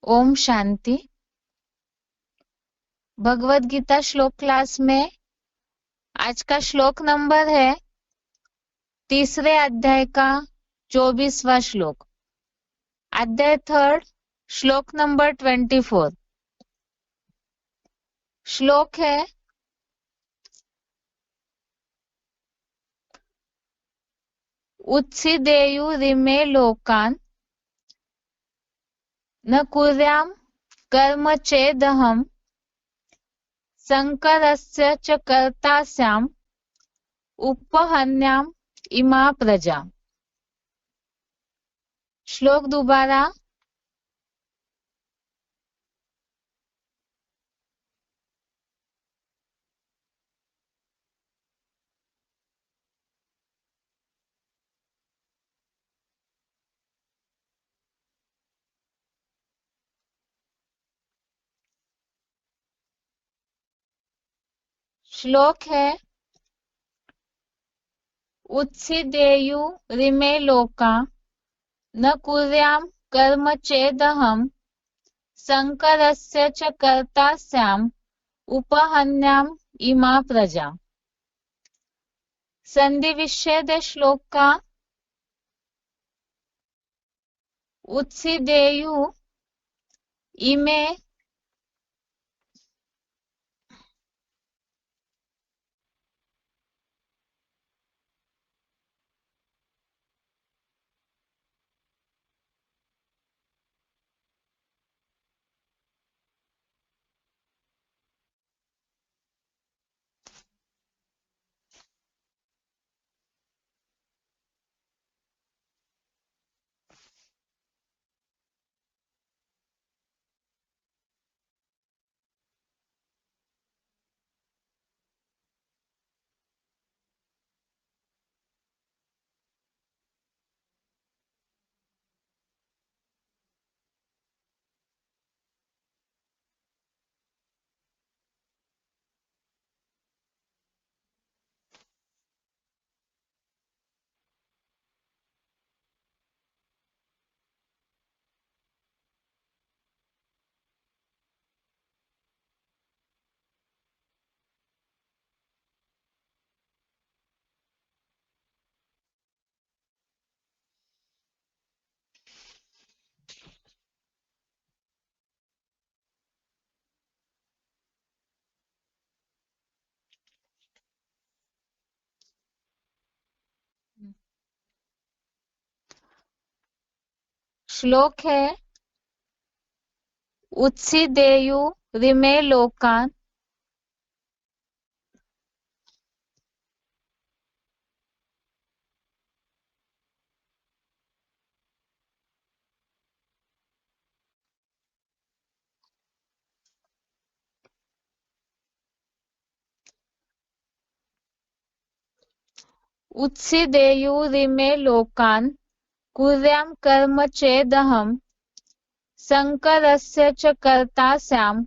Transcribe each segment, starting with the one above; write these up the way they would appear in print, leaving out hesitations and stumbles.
ओम शांति। भगवत गीता श्लोक क्लास में आज का श्लोक नंबर है तीसरे अध्याय का 24वां श्लोक। अध्याय थर्ड, श्लोक नंबर 24। श्लोक है उत्सीदेयुरिमे लोकान् न कुर्यां कर्म चेदहं संकरस्य च कर्ता स्याम् उपहन्याम् इमा प्रजा। श्लोक दोबारा। श्लोक है उत्सीदेयुरिमे लोका न कुर्यां कर्म चेदहं संकरस्य च कर्ता स्याम् उपहन्याम् इमा प्रजा। संधि विच्छेद श्लोक का उत्सीदेयु इमे श्लोक है उत्सीदेयुरिमे लोकान् उत्सीदेयुरिमे लोकान् कुर्यां कर्म चेदहं संकरस्य च कर्ता स्याम्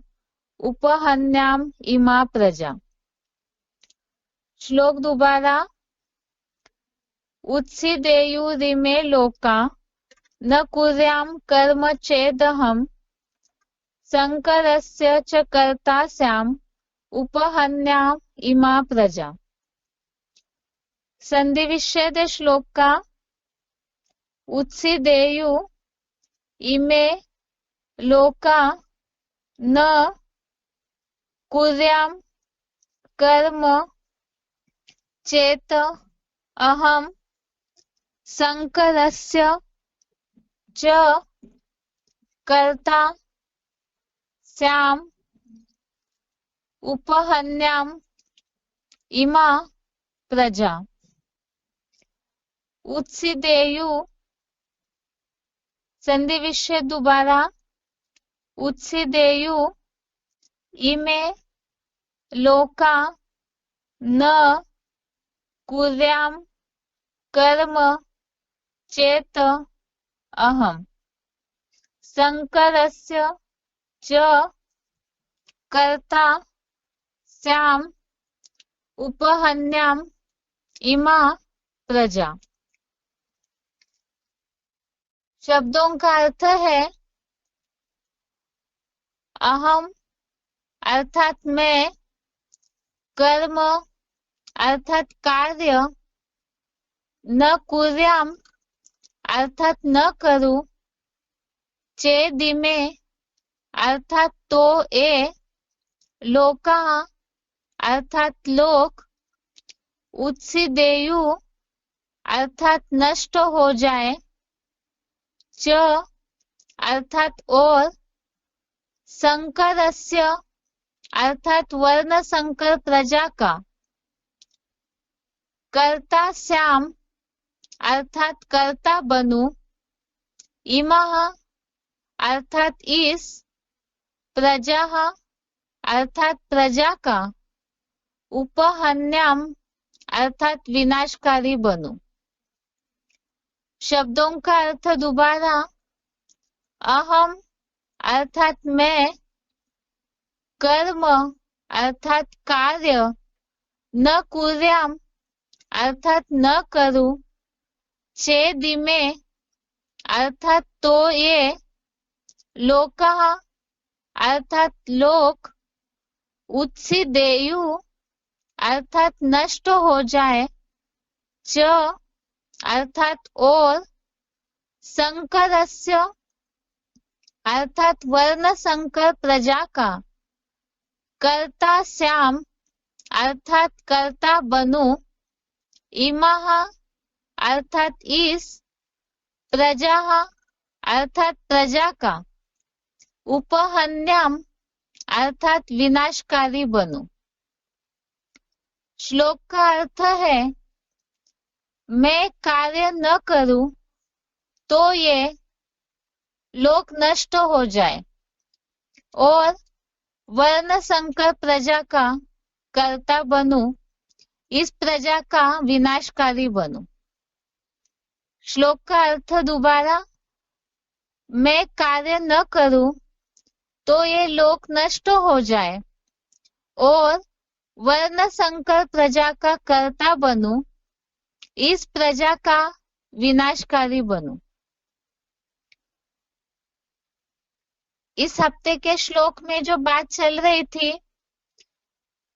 उपहन्याम् इमा प्रजा। श्लोक दोबारा। उत्सीदेयुरिमे लोका न कुर्यां कर्म चेदहं संकरस्य च कर्ता स्याम् उपहन्याम् इमा प्रजा। संधि विच्छेद श्लोक का उत्सीदेयु इमे लोका न कुर्यां कर्म चेत अहं संकरस्य च कर्ता स्याम् उपहन्याम् इमा प्रजा। उत्सीदेयु संधि विच्छेद दोबारा। उत्सीदेयु इमे लोका न कुर्यां कर्म चेत अहं संकरस्य च कर्ता स्याम् उपहन्याम् इमा प्रजा। शब्दों का अर्थ है अहम अर्थात मैं, कर्म अर्थात कार्य, न कुर्याम अर्थात न करूं, चेदिमे अर्थात तो ए, लोकाः अर्थात लोक, उत्सीदेयु अर्थात नष्ट हो जाए, च अर्थात और, संकरस्य अर्थात वर्ण संकर प्रजा का, कर्ता श्याम अर्थात कर्ता बनूं, इमः अर्थात इस, प्रजाः अर्थात प्रजा का, उपहन्याम अर्थात विनाशकारी बनूं। शब्दों का अर्थ दोबारा। अहम अर्थात मैं, कर्म अर्थात कार्य, न कुर्याम अर्थात न करूं, चेदिमे अर्थात तो ये, लोकाः अर्थात लोक, उत्सीदेयु अर्थात नष्ट हो जाए, च अर्थात और, संकरस्य अर्थात वर्ण संकर प्रजा का, कर्ता श्याम अर्थात कर्ता बनूं, इमः अर्थात इस, प्रजाः अर्थात प्रजा का, उपहन्याम अर्थात विनाशकारी बनूं। श्लोक का अर्थ है, मैं कार्य न करूं तो ये लोक नष्ट हो जाए और वर्ण संकर प्रजा का कर्ता बनूं, इस प्रजा का विनाशकारी बनूं। श्लोक का अर्थ दोबारा। मैं कार्य न करूं तो ये लोक नष्ट हो जाए और वर्ण संकर प्रजा का कर्ता बनूं, इस प्रजा का विनाशकारी बनूं। इस हफ्ते के श्लोक में जो बात चल रही थी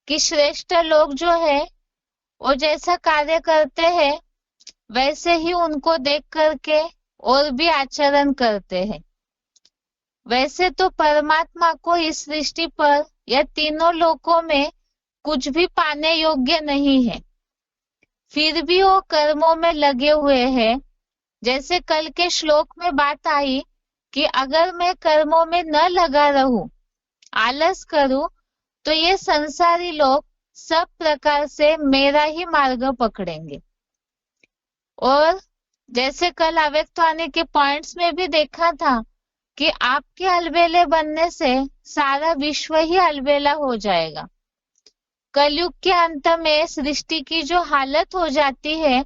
कि श्रेष्ठ लोग जो है वो जैसा कार्य करते हैं वैसे ही उनको देख करके और भी आचरण करते हैं। वैसे तो परमात्मा को इस सृष्टि पर या तीनों लोकों में कुछ भी पाने योग्य नहीं है, फिर भी वो कर्मों में लगे हुए हैं। जैसे कल के श्लोक में बात आई कि अगर मैं कर्मों में न लगा रहूं, आलस करूं, तो ये संसारी लोग सब प्रकार से मेरा ही मार्ग पकड़ेंगे। और जैसे कल अव्यक्तवाणी के पॉइंट्स में भी देखा था कि आपके अलबेले बनने से सारा विश्व ही अलबेला हो जाएगा। कलयुग के अंत में सृष्टि की जो हालत हो जाती है,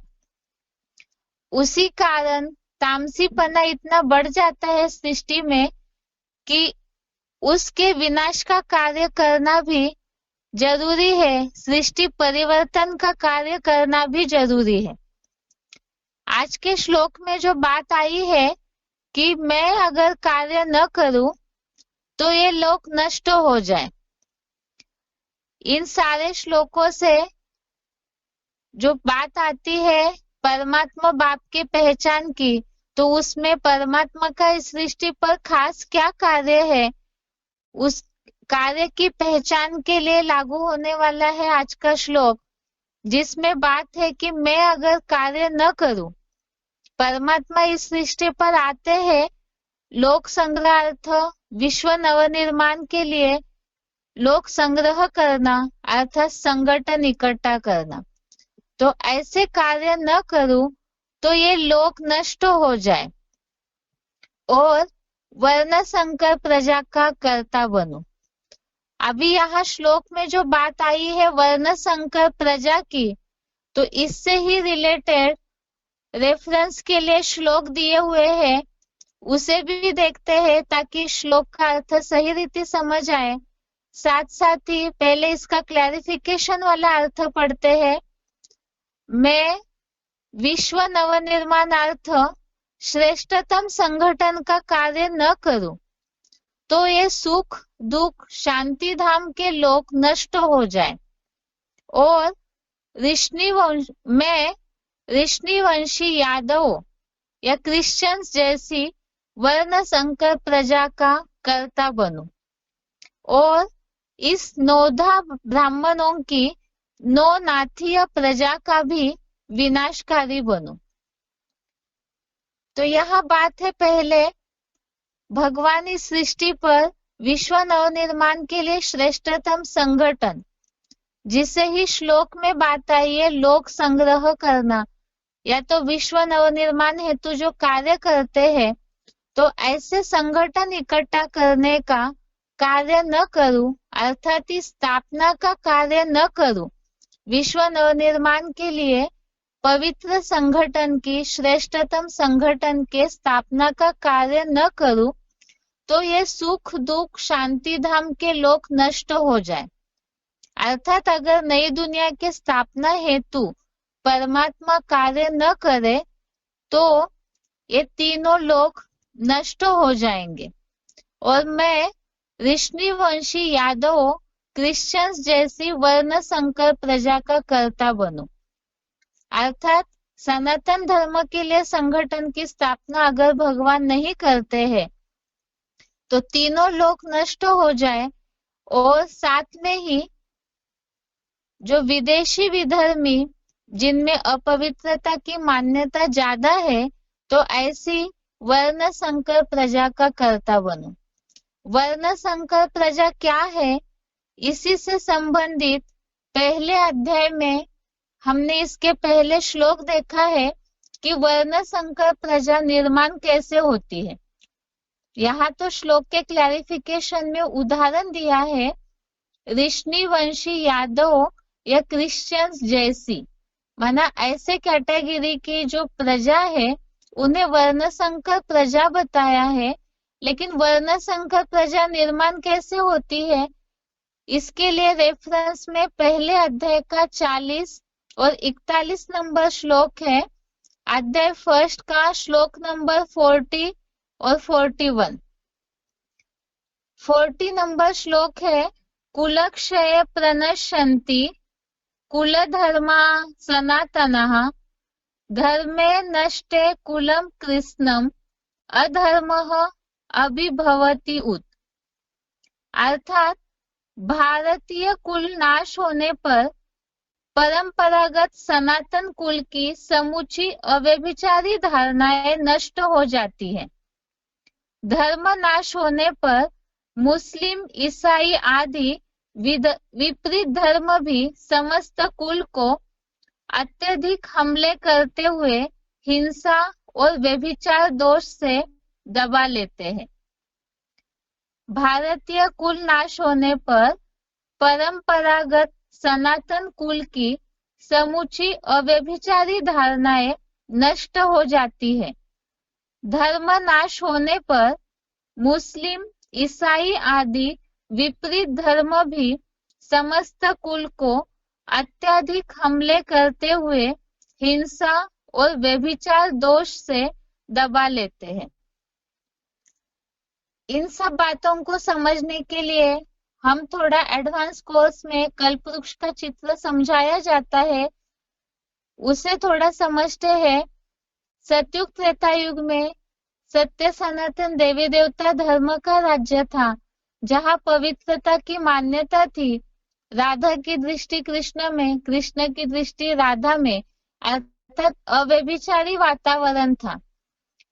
उसी कारण तामसीपना इतना बढ़ जाता है सृष्टि में कि उसके विनाश का कार्य करना भी जरूरी है, सृष्टि परिवर्तन का कार्य करना भी जरूरी है। आज के श्लोक में जो बात आई है कि मैं अगर कार्य न करूं तो ये लोक नष्ट हो जाए, इन सारे श्लोकों से जो बात आती है परमात्मा बाप के पहचान की, तो उसमें परमात्मा का इस सृष्टि पर खास क्या कार्य है, उस कार्य की पहचान के लिए लागू होने वाला है आज का श्लोक, जिसमें बात है कि मैं अगर कार्य न करूं, परमात्मा इस सृष्टि पर आते हैं लोक संग्रहार्थ, विश्व नवनिर्माण के लिए लोक संग्रह करना अर्थात संगठन इकट्ठा करना। तो ऐसे कार्य न करूं तो ये लोक नष्ट हो जाए और वर्ण संकर प्रजा का कर्ता बनूं। अभी यहाँ श्लोक में जो बात आई है वर्ण संकर प्रजा की, तो इससे ही रिलेटेड रेफरेंस के लिए श्लोक दिए हुए हैं, उसे भी देखते हैं ताकि श्लोक का अर्थ सही रीति समझ आए। साथ साथ ही पहले इसका क्लैरिफिकेशन वाला अर्थ पढ़ते हैं। मैं विश्व नवनिर्माणार्थ श्रेष्ठतम संगठन का कार्य न करूं तो ये सुख दुख शांति धाम के लोक नष्ट हो जाए और ऋषिवंशी यादवों या क्रिश्चियंस जैसी वर्ण संकर प्रजा का कर्ता बनूं और इस नौधा ब्राह्मणों की नौ नाथीय प्रजा का भी विनाशकारी बनूं। तो यह बात है पहले भगवान इस सृष्टि पर विश्व नवनिर्माण के लिए श्रेष्ठतम संगठन, जिसे ही श्लोक में बात आई है लोक संग्रह करना या तो विश्व नवनिर्माण हेतु जो कार्य करते हैं, तो ऐसे संगठन इकट्ठा करने का कार्य न करूं, अर्थात इस स्थापना का कार्य न करूं, विश्व नवनिर्माण के लिए पवित्र संगठन की श्रेष्ठतम संगठन के स्थापना का कार्य न करूं, तो ये सुख दुख शांति धाम के लोक नष्ट हो जाए। अर्थात अगर नई दुनिया के स्थापना हेतु परमात्मा कार्य न करे तो ये तीनों लोक नष्ट हो जाएंगे और मैं ऋषिवंशी यादवों क्रिश्चियंस जैसी वर्ण संकर प्रजा का कर्ता बनूं। अर्थात सनातन धर्म के लिए संगठन की स्थापना अगर भगवान नहीं करते हैं तो तीनों लोक नष्ट हो जाए और साथ में ही जो विदेशी विधर्मी जिनमें अपवित्रता की मान्यता ज्यादा है, तो ऐसी वर्ण संकर प्रजा का कर्ता बनूं। वर्ण संकर प्रजा क्या है, इसी से संबंधित पहले अध्याय में हमने इसके पहले श्लोक देखा है कि वर्ण संकर प्रजा निर्माण कैसे होती है। यहाँ तो श्लोक के क्लैरिफिकेशन में उदाहरण दिया है ऋषिवंशी यादव या क्रिश्चियंस जैसी, माना ऐसे कैटेगरी की जो प्रजा है उन्हें वर्ण संकर प्रजा बताया है। लेकिन वर्ण संकर प्रजा निर्माण कैसे होती है, इसके लिए रेफरेंस में पहले अध्याय का 40 और 41 नंबर श्लोक है, अध्याय फर्स्ट का श्लोक नंबर 40 और 41। 40 नंबर श्लोक है, कुलक्षय प्रणश्यन्ति कुलधर्मा सनातनः धर्मे नष्टे कुलम कृष्णम अधर्मः अभिभवति उत। अर्थात भारतीय कुल नाश होने पर परंपरागत सनातन कुल की समूची अव्यभिचारी धारणाएं नष्ट हो जाती है। धर्म नाश होने पर मुस्लिम ईसाई आदि विपरीत धर्म भी समस्त कुल को अत्यधिक हमले करते हुए हिंसा और व्यभिचार दोष से दबा लेते हैं। भारतीय कुल नाश होने पर परंपरागत सनातन कुल की समूची अव्यभिचारी धारणाएं नष्ट हो जाती है। धर्म नाश होने पर मुस्लिम ईसाई आदि विपरीत धर्म भी समस्त कुल को अत्यधिक हमले करते हुए हिंसा और व्यभिचार दोष से दबा लेते हैं। इन सब बातों को समझने के लिए हम थोड़ा एडवांस कोर्स में कल्पवृक्ष का चित्र समझाया जाता है, उसे थोड़ा समझते हैं। सतयुग त्रेता युग में सत्य सनातन देवी देवता धर्म का राज्य था, जहाँ पवित्रता की मान्यता थी। राधा की दृष्टि कृष्ण में, कृष्ण की दृष्टि राधा में, अर्थात अव्यभिचारी वातावरण था।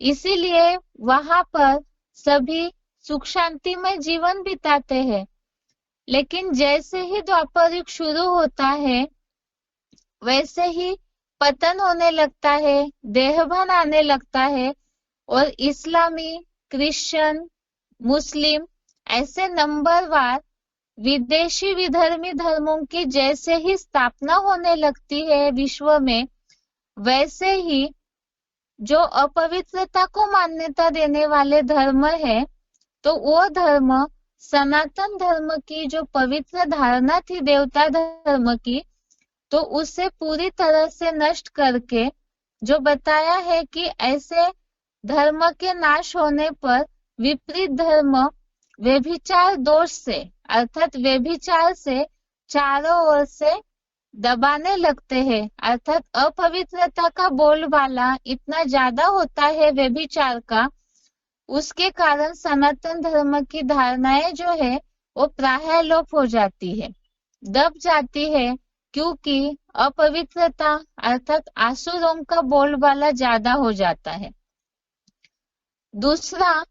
इसीलिए वहां पर सभी सुख शांति में जीवन बिताते हैं। लेकिन जैसे ही द्वापर युग शुरू होता है वैसे ही पतन होने लगता है, देहभान आने लगता है और इस्लामी, क्रिश्चियन, मुस्लिम ऐसे नंबरवार विदेशी विधर्मी धर्मों की जैसे ही स्थापना होने लगती है विश्व में, वैसे ही जो अपवित्रता को मान्यता देने वाले धर्म है, तो वो धर्म सनातन धर्म की जो पवित्र धारणा थी देवता धर्म की, तो उसे पूरी तरह से नष्ट करके जो बताया है कि ऐसे धर्म के नाश होने पर विपरीत धर्म व्यभिचार दोष से अर्थात व्यभिचार से चारों ओर से दबाने लगते हैं, अर्थात अपवित्रता का बोलबाला इतना ज्यादा होता है व्यभिचार का, उसके कारण सनातन धर्म की धारणाएं जो है वो प्रायः लोप हो जाती है, दब जाती है, क्योंकि अपवित्रता अर्थात आसुरों का बोलबाला ज्यादा हो जाता है। दूसरा,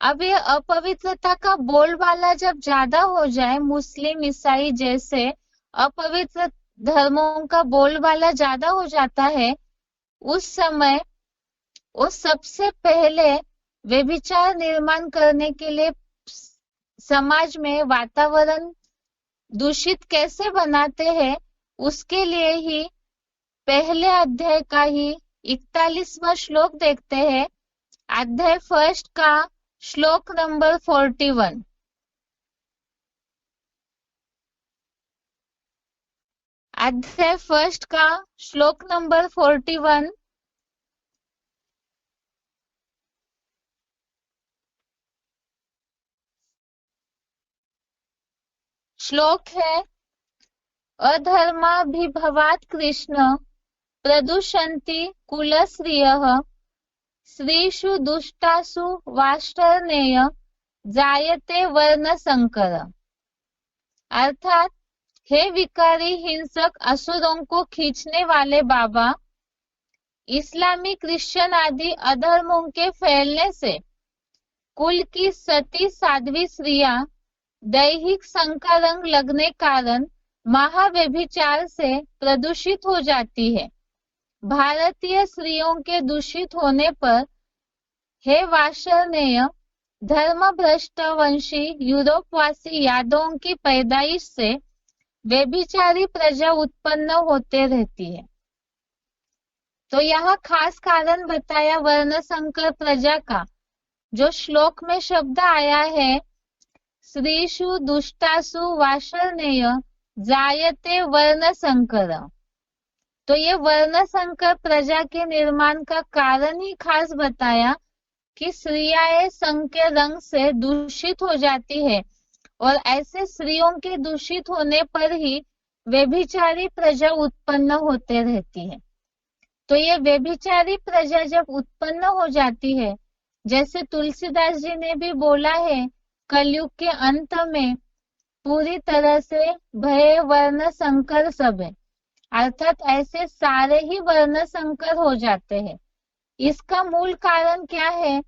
अब ये अपवित्रता का बोलबाला जब ज्यादा हो जाए, मुस्लिम ईसाई जैसे अपवित्र धर्मों का बोलबाला ज्यादा हो जाता है, उस समय वो सबसे पहले व्यभिचार निर्माण करने के लिए समाज में वातावरण दूषित कैसे बनाते हैं, उसके लिए ही पहले अध्याय का ही 41वां श्लोक देखते हैं। अध्याय फर्स्ट का श्लोक नंबर 41। अध्याय फर्स्ट का श्लोक नंबर 41। श्लोक है, अधर्माभिभवात् कृष्ण प्रदुषन्ति कुलश्रियः स्त्रीषु दुष्टासु वाष्टर्नेय जायते वर्ण संकर। अर्थात, हे विकारी हिंसक असुरों को खींचने वाले बाबा, इस्लामी क्रिश्चियन आदि अधर्मों के फैलने से कुल की सती साध्वी स्त्रियां दैहिक संकरंग लगने कारण महाव्यभिचार से प्रदूषित हो जाती है। भारतीय स्त्रियों के दूषित होने पर हे वार्ष्णेय, धर्म भ्रष्ट वंशी यूरोपवासी यादवों की पैदाइश से व्यभिचारी प्रजा उत्पन्न होते रहती है। तो यहाँ खास कारण बताया वर्ण संकर प्रजा का। जो श्लोक में शब्द आया है, स्त्रीषु दुष्टासु वार्ष्णेय जायते वर्ण संकर, तो ये वर्ण संकर प्रजा के निर्माण का कारण ही खास बताया कि स्त्रियां संघ के रंग से दूषित हो जाती है, और ऐसे स्त्रियों के दूषित होने पर ही व्यभिचारी प्रजा उत्पन्न होते रहती है। तो ये व्यभिचारी प्रजा जब उत्पन्न हो जाती है, जैसे तुलसीदास जी ने भी बोला है, कलयुग के अंत में पूरी तरह से भय वर्ण संकर सब है, अर्थात ऐसे सारे ही वर्ण संकर हो जाते हैं। इसका मूल कारण क्या है,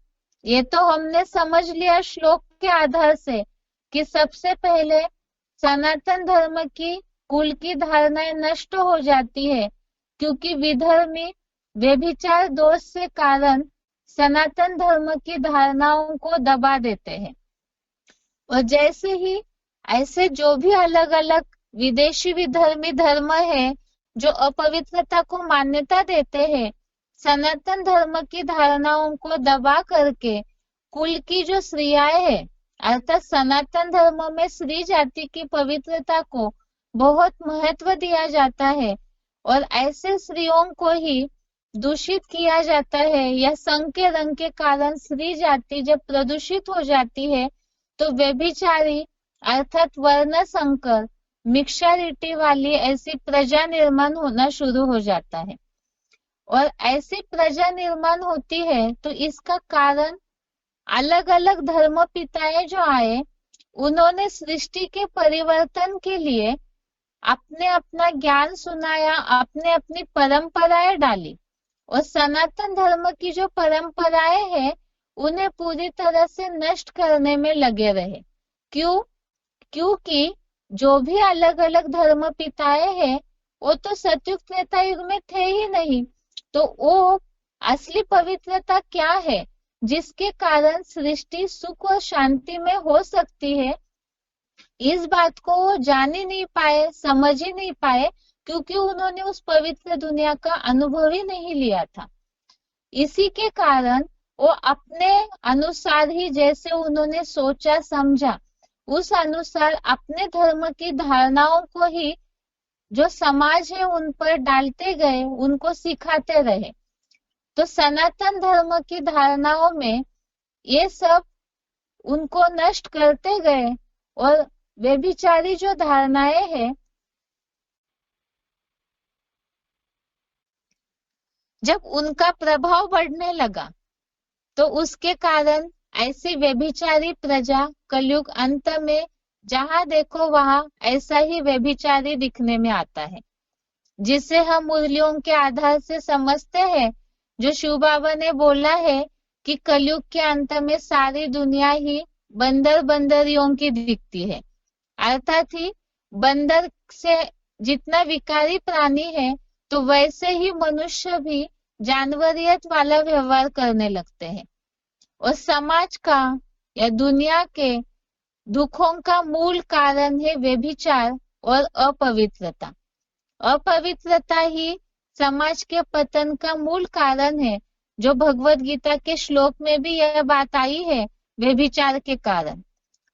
ये तो हमने समझ लिया श्लोक के आधार से कि सबसे पहले सनातन धर्म की कुल की धारणाएं नष्ट हो जाती है, क्योंकि विधर्मी व्यभिचार दोष से कारण सनातन धर्म की धारणाओं को दबा देते हैं। और जैसे ही ऐसे जो भी अलग अलग विदेशी विधर्मी धर्म है जो अपवित्रता को मान्यता देते हैं, सनातन धर्म की धारणाओं को दबा करके कुल की जो स्त्रियां है, अर्थात सनातन धर्म में स्त्री जाति की पवित्रता को बहुत महत्व दिया जाता है, और ऐसे स्त्रियों को ही दूषित किया जाता है, या संघ के रंग के कारण स्त्री जाति जब प्रदूषित हो जाती है तो व्यभिचारी अर्थात वर्ण संकर मिक्सचरिटी वाली ऐसी प्रजा निर्माण होना शुरू हो जाता है। और ऐसी प्रजा निर्माण होती है तो इसका कारण अलग अलग धर्म पिताएं जो आए, उन्होंने सृष्टि के परिवर्तन के लिए अपने अपना ज्ञान सुनाया, अपने अपनी परंपराएं डाली, और सनातन धर्म की जो परंपराएं हैं उन्हें पूरी तरह से नष्ट करने में लगे रहे। क्यों? क्योंकि जो भी अलग अलग धर्म पिताएं हैं वो तो सतयुग त्रेता युग में थे ही नहीं, तो वो असली पवित्रता क्या है जिसके कारण सृष्टि सुख और शांति में हो सकती है, इस बात को वो जान ही नहीं पाए, समझ ही नहीं पाए, क्योंकि उन्होंने उस पवित्र दुनिया का अनुभव ही नहीं लिया था। इसी के कारण वो अपने अनुसार ही जैसे उन्होंने सोचा समझा, उस अनुसार अपने धर्म की धारणाओं को ही जो समाज है उन पर डालते गए, उनको सिखाते रहे। तो सनातन धर्म की धारणाओं में ये सब उनको नष्ट करते गए और व्यभिचारी जो धारणाएं हैं, जब उनका प्रभाव बढ़ने लगा तो उसके कारण ऐसी व्यभिचारी प्रजा कलयुग अंत में जहां देखो वहां ऐसा ही व्यभिचारी दिखने में आता है, जिसे हम मूल्यों के आधार से समझते हैं। जो शिव बाबा ने बोला है कि कलयुग के अंत में सारी दुनिया ही बंदर बंदरियों की दिखती है, अर्थात ही बंदर से जितना विकारी प्राणी है तो वैसे ही मनुष्य भी जानवरियत वाला व्यवहार करने लगते हैं। और समाज का या दुनिया के दुखों का मूल कारण है व्यभिचार और अपवित्रता। अपवित्रता ही समाज के पतन का मूल कारण है, जो भगवत गीता के श्लोक में भी यह बात आई है, व्यभिचार के कारण।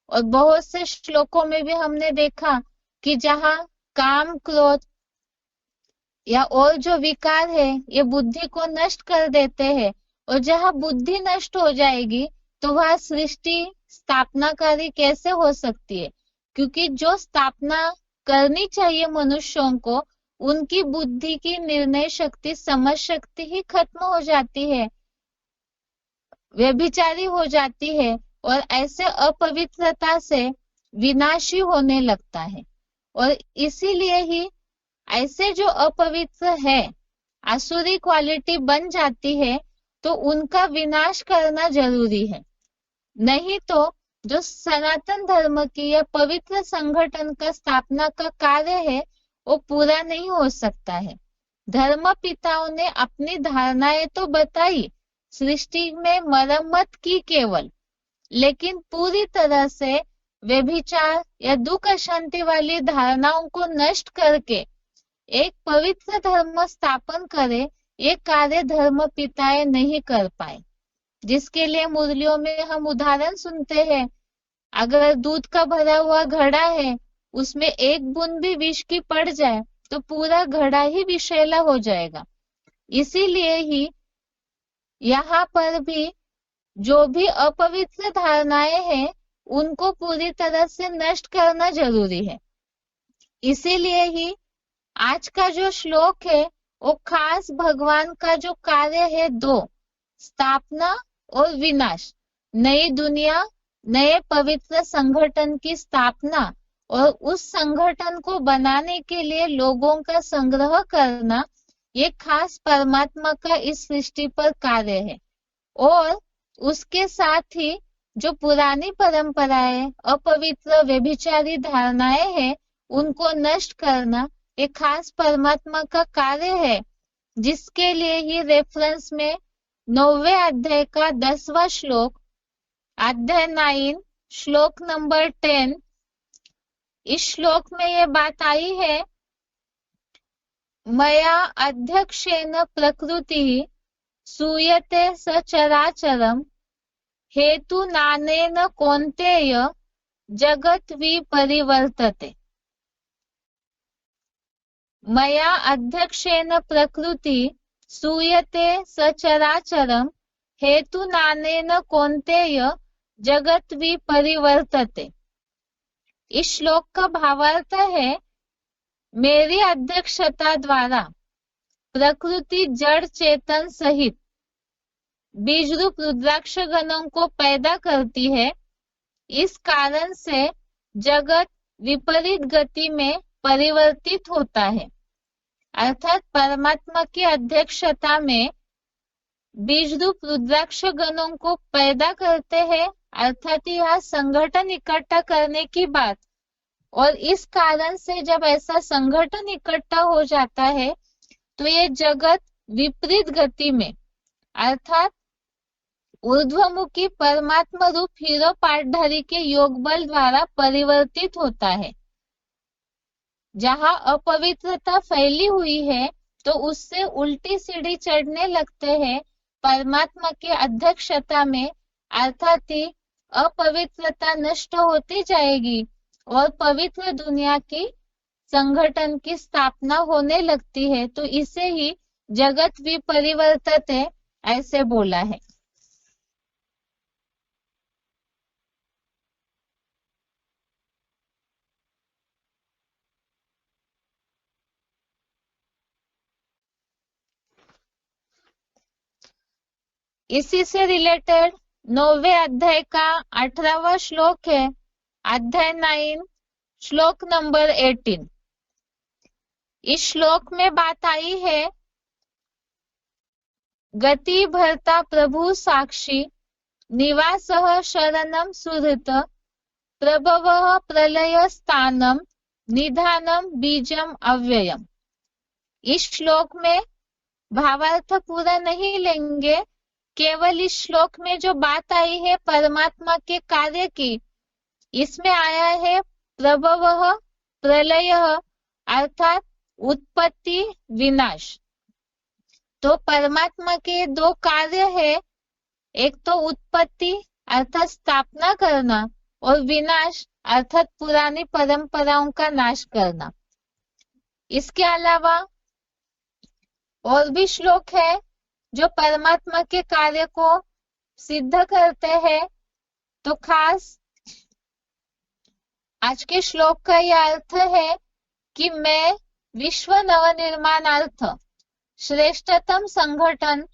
और बहुत से श्लोकों में भी हमने देखा कि जहां काम क्रोध या और जो विकार है ये बुद्धि को नष्ट कर देते हैं, और जहां बुद्धि नष्ट हो जाएगी तो वह सृष्टि स्थापनाकारी कैसे हो सकती है, क्योंकि जो स्थापना करनी चाहिए मनुष्यों को, उनकी बुद्धि की निर्णय शक्ति, समझ शक्ति ही खत्म हो जाती है, व्यभिचारी हो जाती है, और ऐसे अपवित्रता से विनाशी होने लगता है। और इसीलिए ही ऐसे जो अपवित्र है, आसुरी क्वालिटी बन जाती है, तो उनका विनाश करना जरूरी है। नहीं तो जो सनातन धर्म की या पवित्र संगठन का स्थापना का कार्य है वो पूरा नहीं हो सकता है। धर्म पिताओं ने अपनी धारणाएं तो बताई, सृष्टि में मरम्मत की केवल, लेकिन पूरी तरह से व्यभिचार या दुख अशांति वाली धारणाओं को नष्ट करके एक पवित्र धर्म स्थापन करे, ये कार्य धर्म पिताएं नहीं कर पाए। जिसके लिए मुरलियों में हम उदाहरण सुनते हैं, अगर दूध का भरा हुआ घड़ा है, उसमें एक बूंद भी विष की पड़ जाए तो पूरा घड़ा ही विषैला हो जाएगा। इसीलिए ही यहाँ पर भी जो भी अपवित्र धारणाएं हैं उनको पूरी तरह से नष्ट करना जरूरी है। इसीलिए ही आज का जो श्लोक है वो खास भगवान का जो कार्य है, दो, स्थापना और विनाश, नई दुनिया, नए पवित्र संगठन की स्थापना और उस संगठन को बनाने के लिए लोगों का संग्रह करना, ये खास परमात्मा का इस सृष्टि पर कार्य है। और उसके साथ ही जो पुरानी परंपराएं, अपवित्र व्यभिचारी धारणाएं हैं, उनको नष्ट करना एक खास परमात्मा का कार्य है, जिसके लिए ही रेफरेंस में 9वें अध्याय का 10वां श्लोक, अध्याय 9 श्लोक नंबर 10, इस श्लोक में ये बात आई है, मया अध्यक्षेन प्रकृति सूयते सचराचरम हेतु नानेन कौन्तेय जगत विपरिवर्तते। मया अध्यक्षेन प्रकृति सूयते सचराचरम हेतु नानेन कौन्तेय जगत विपरिवर्तते। इस श्लोक का भावार्थ है, मेरी अध्यक्षता द्वारा प्रकृति जड़ चेतन सहित बीज रूप रुद्राक्ष गणों को पैदा करती है। इस कारण से जगत विपरीत गति में परिवर्तित होता है। अर्थात परमात्मा की अध्यक्षता में बीज रूप रुद्राक्ष गणों को पैदा करते हैं, अर्थात यह संगठन इकट्ठा करने की बात। और इस कारण से जब ऐसा संगठन इकट्ठा हो जाता है तो ये जगत विपरीत गति में, अर्थात ऊर्ध्वमुखी परमात्मा रूप हीरो पाठधारी के योग बल द्वारा परिवर्तित होता है। जहां अपवित्रता फैली हुई है तो उससे उल्टी सीढ़ी चढ़ने लगते हैं परमात्मा की अध्यक्षता में, अर्थात अपवित्रता नष्ट होती जाएगी और पवित्र दुनिया की संगठन की स्थापना होने लगती है। तो इसे ही जगत विपरिवर्तित है ऐसे बोला है। इसी से रिलेटेड 9वें अध्याय का 18वां श्लोक है, अध्याय 9 श्लोक नंबर 18। इस श्लोक में बात आई है, गति भर्ता प्रभु साक्षी निवासः शरणं सुहृत प्रभवः प्रलय स्थानम निधानम बीजम अव्ययम। इस श्लोक में भावार्थ पूरा नहीं लेंगे, केवल इस श्लोक में जो बात आई है परमात्मा के कार्य की, इसमें आया है प्रभवः प्रलयः अर्थात उत्पत्ति विनाश। तो परमात्मा के दो कार्य है, एक तो उत्पत्ति अर्थात स्थापना करना और विनाश अर्थात पुरानी परंपराओं का नाश करना। इसके अलावा और भी श्लोक है जो परमात्मा के कार्य को सिद्ध करते हैं। तो खास आज के श्लोक का यह अर्थ है कि मैं विश्व नवनिर्माणार्थ श्रेष्ठतम संगठन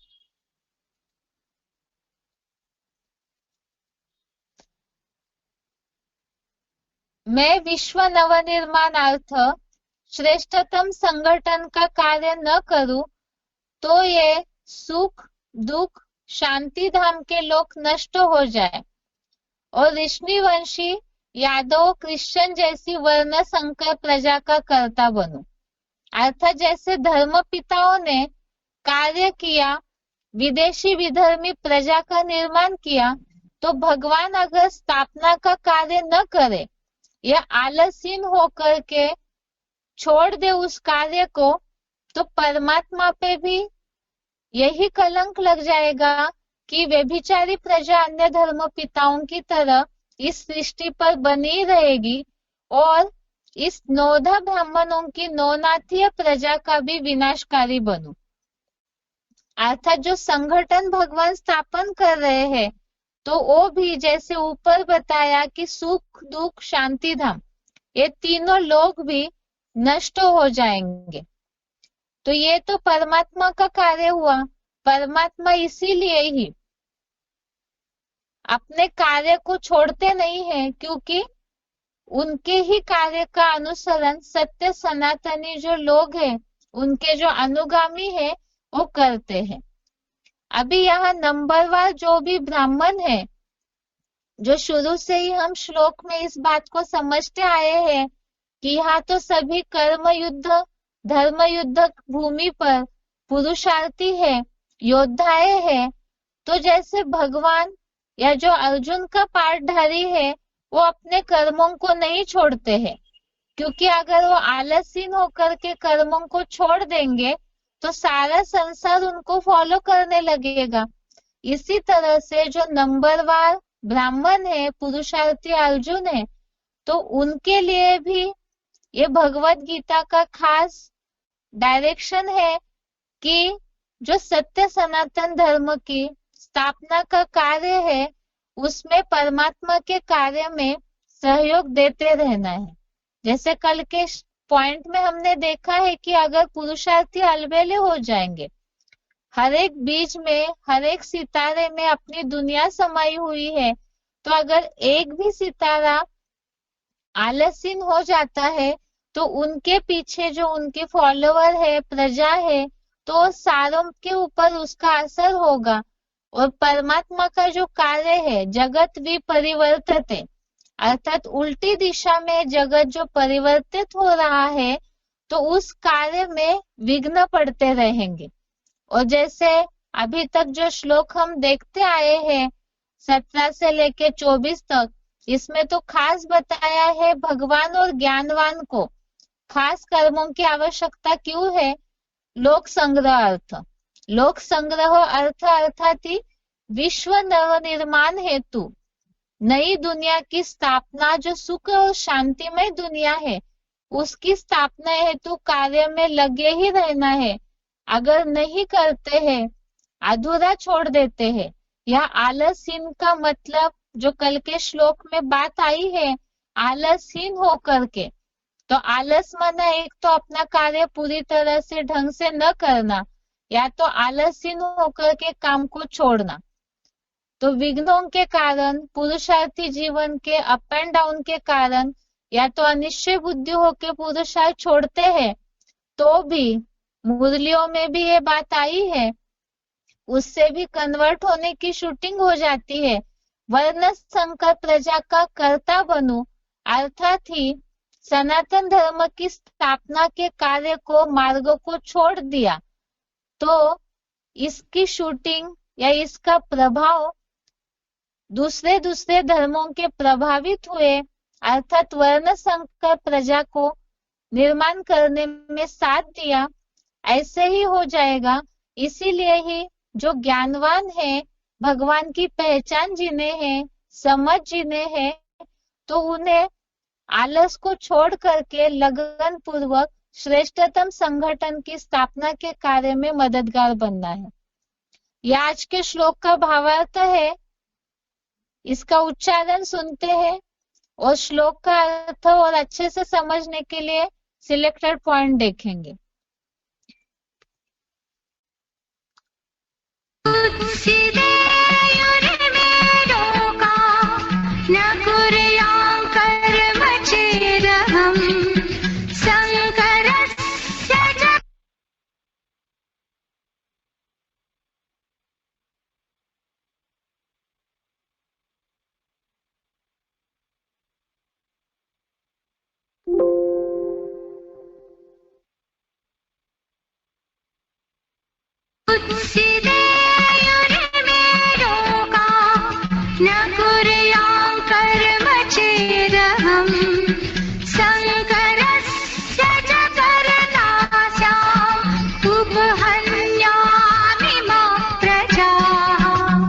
श्रेष्ठतम संगठन का कार्य न करूं तो ये सुख दुख शांति धाम के लोग नष्ट हो जाए और ऋषिवंशी यादव क्रिश्चियन जैसी वर्ण संकर प्रजा का कर्ता बनूं। अर्थात जैसे धर्म पिताओं ने कार्य किया, विदेशी विधर्मी प्रजा का निर्माण किया, तो भगवान अगर स्थापना का कार्य न करे या आलसीन होकर के छोड़ दे उस कार्य को, तो परमात्मा पे भी यही कलंक लग जाएगा कि व्यभिचारी प्रजा अन्य धर्म पिताओं की तरह इस सृष्टि पर बनी रहेगी और इस नौधा ब्राह्मणों की नौनाथीय प्रजा का भी विनाशकारी बनू। अर्थात जो संगठन भगवान स्थापन कर रहे हैं, तो वो भी जैसे ऊपर बताया कि सुख दुख शांति धाम, ये तीनों लोग भी नष्ट हो जाएंगे। तो ये तो परमात्मा का कार्य हुआ। परमात्मा इसीलिए ही अपने कार्य को छोड़ते नहीं है, क्योंकि उनके ही कार्य का अनुसरण सत्य सनातनी जो लोग हैं, उनके जो अनुगामी है, वो करते हैं। अभी यहाँ नंबरवार जो भी ब्राह्मण है, जो शुरू से ही हम श्लोक में इस बात को समझते आए हैं कि यहाँ तो सभी कर्म युद्ध धर्म युद्ध भूमि पर पुरुषार्थी है, योद्धाएं है। तो जैसे भगवान या जो अर्जुन का पाठधारी है, वो अपने कर्मों को नहीं छोड़ते हैं, क्योंकि अगर वो आलसीन होकर के कर्मों को छोड़ देंगे तो सारा संसार उनको फॉलो करने लगेगा। इसी तरह से जो नंबरवार ब्राह्मण है, पुरुषार्थी अर्जुन है, तो उनके लिए भी ये भगवत गीता का खास डायरेक्शन है कि जो सत्य सनातन धर्म की स्थापना का कार्य है, उसमें परमात्मा के कार्य में सहयोग देते रहना है। जैसे कल के पॉइंट में हमने देखा है कि अगर पुरुषार्थी अलबेले हो जाएंगे, हर एक बीज में हर एक सितारे में अपनी दुनिया समाई हुई है, तो अगर एक भी सितारा आलसीन हो जाता है तो उनके पीछे जो उनके फॉलोवर है, प्रजा है, तो सारों के ऊपर उसका असर होगा। और परमात्मा का जो कार्य है, जगत भी परिवर्तित है, अर्थात उल्टी दिशा में जगत जो परिवर्तित हो रहा है, तो उस कार्य में विघ्न पड़ते रहेंगे। और जैसे अभी तक जो श्लोक हम देखते आए हैं 17 से लेके 24 तक, इसमें तो खास बताया है भगवान और ज्ञानवान को खास कर्मों की आवश्यकता क्यों है। लोक संग्रह अर्थ, लोक संग्रह अर्थ अर्थात विश्व नवनिर्माण हेतु नई दुनिया की स्थापना, जो सुख और शांतिमय दुनिया है, उसकी स्थापना हेतु कार्य में लगे ही रहना है। अगर नहीं करते हैं, अधूरा छोड़ देते हैं, या आलसीन का मतलब जो कल के श्लोक में बात आई है, आलसीन होकर के, तो आलस माना एक तो अपना कार्य पूरी तरह से ढंग से न करना, या तो आलसीन होकर के काम को छोड़ना। तो विघ्नों के कारण, पुरुषार्थी जीवन के अप एंड डाउन के कारण या तो अनिश्चय बुद्धि होकर पुरुषार्थ छोड़ते हैं, तो भी मुरलियों में भी ये बात आई है, उससे भी कन्वर्ट होने की शूटिंग हो जाती है। वर्ण संकर प्रजा का कर्ता बनूं अर्थात ही सनातन धर्म की स्थापना के कार्य को, मार्ग को छोड़ दिया, तो इसकी शूटिंग या इसका प्रभाव दूसरे दूसरे धर्मों के प्रभावित हुए, अर्थात वर्ण संकर प्रजा को निर्माण करने में साथ दिया, ऐसे ही हो जाएगा। इसीलिए ही जो ज्ञानवान है, भगवान की पहचान जिन्हें है, समझ जिन्हें है, तो उन्हें आलस को छोड़ करके लगन पूर्वक श्रेष्ठतम संगठन की स्थापना के कार्य में मददगार बनना है। यह आज के श्लोक का भावार्थ है। इसका उच्चारण सुनते हैं और श्लोक का अर्थ और अच्छे से समझने के लिए सिलेक्टेड पॉइंट देखेंगे।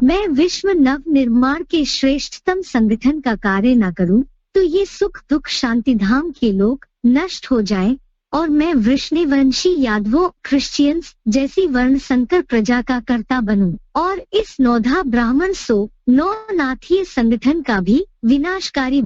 मैं विश्व नव निर्माण के श्रेष्ठतम संगठन का कार्य न करूं, तो ये सुख दुख शांति धाम के लोग नष्ट हो जाएं, और मैं वृष्णिवंशी यादवों क्रिश्चियंस जैसी वर्ण संकर प्रजा का कर्ता बनूं, और इस नौधा ब्राह्मण सो नौ नाथीय संगठन का भी विनाशकारी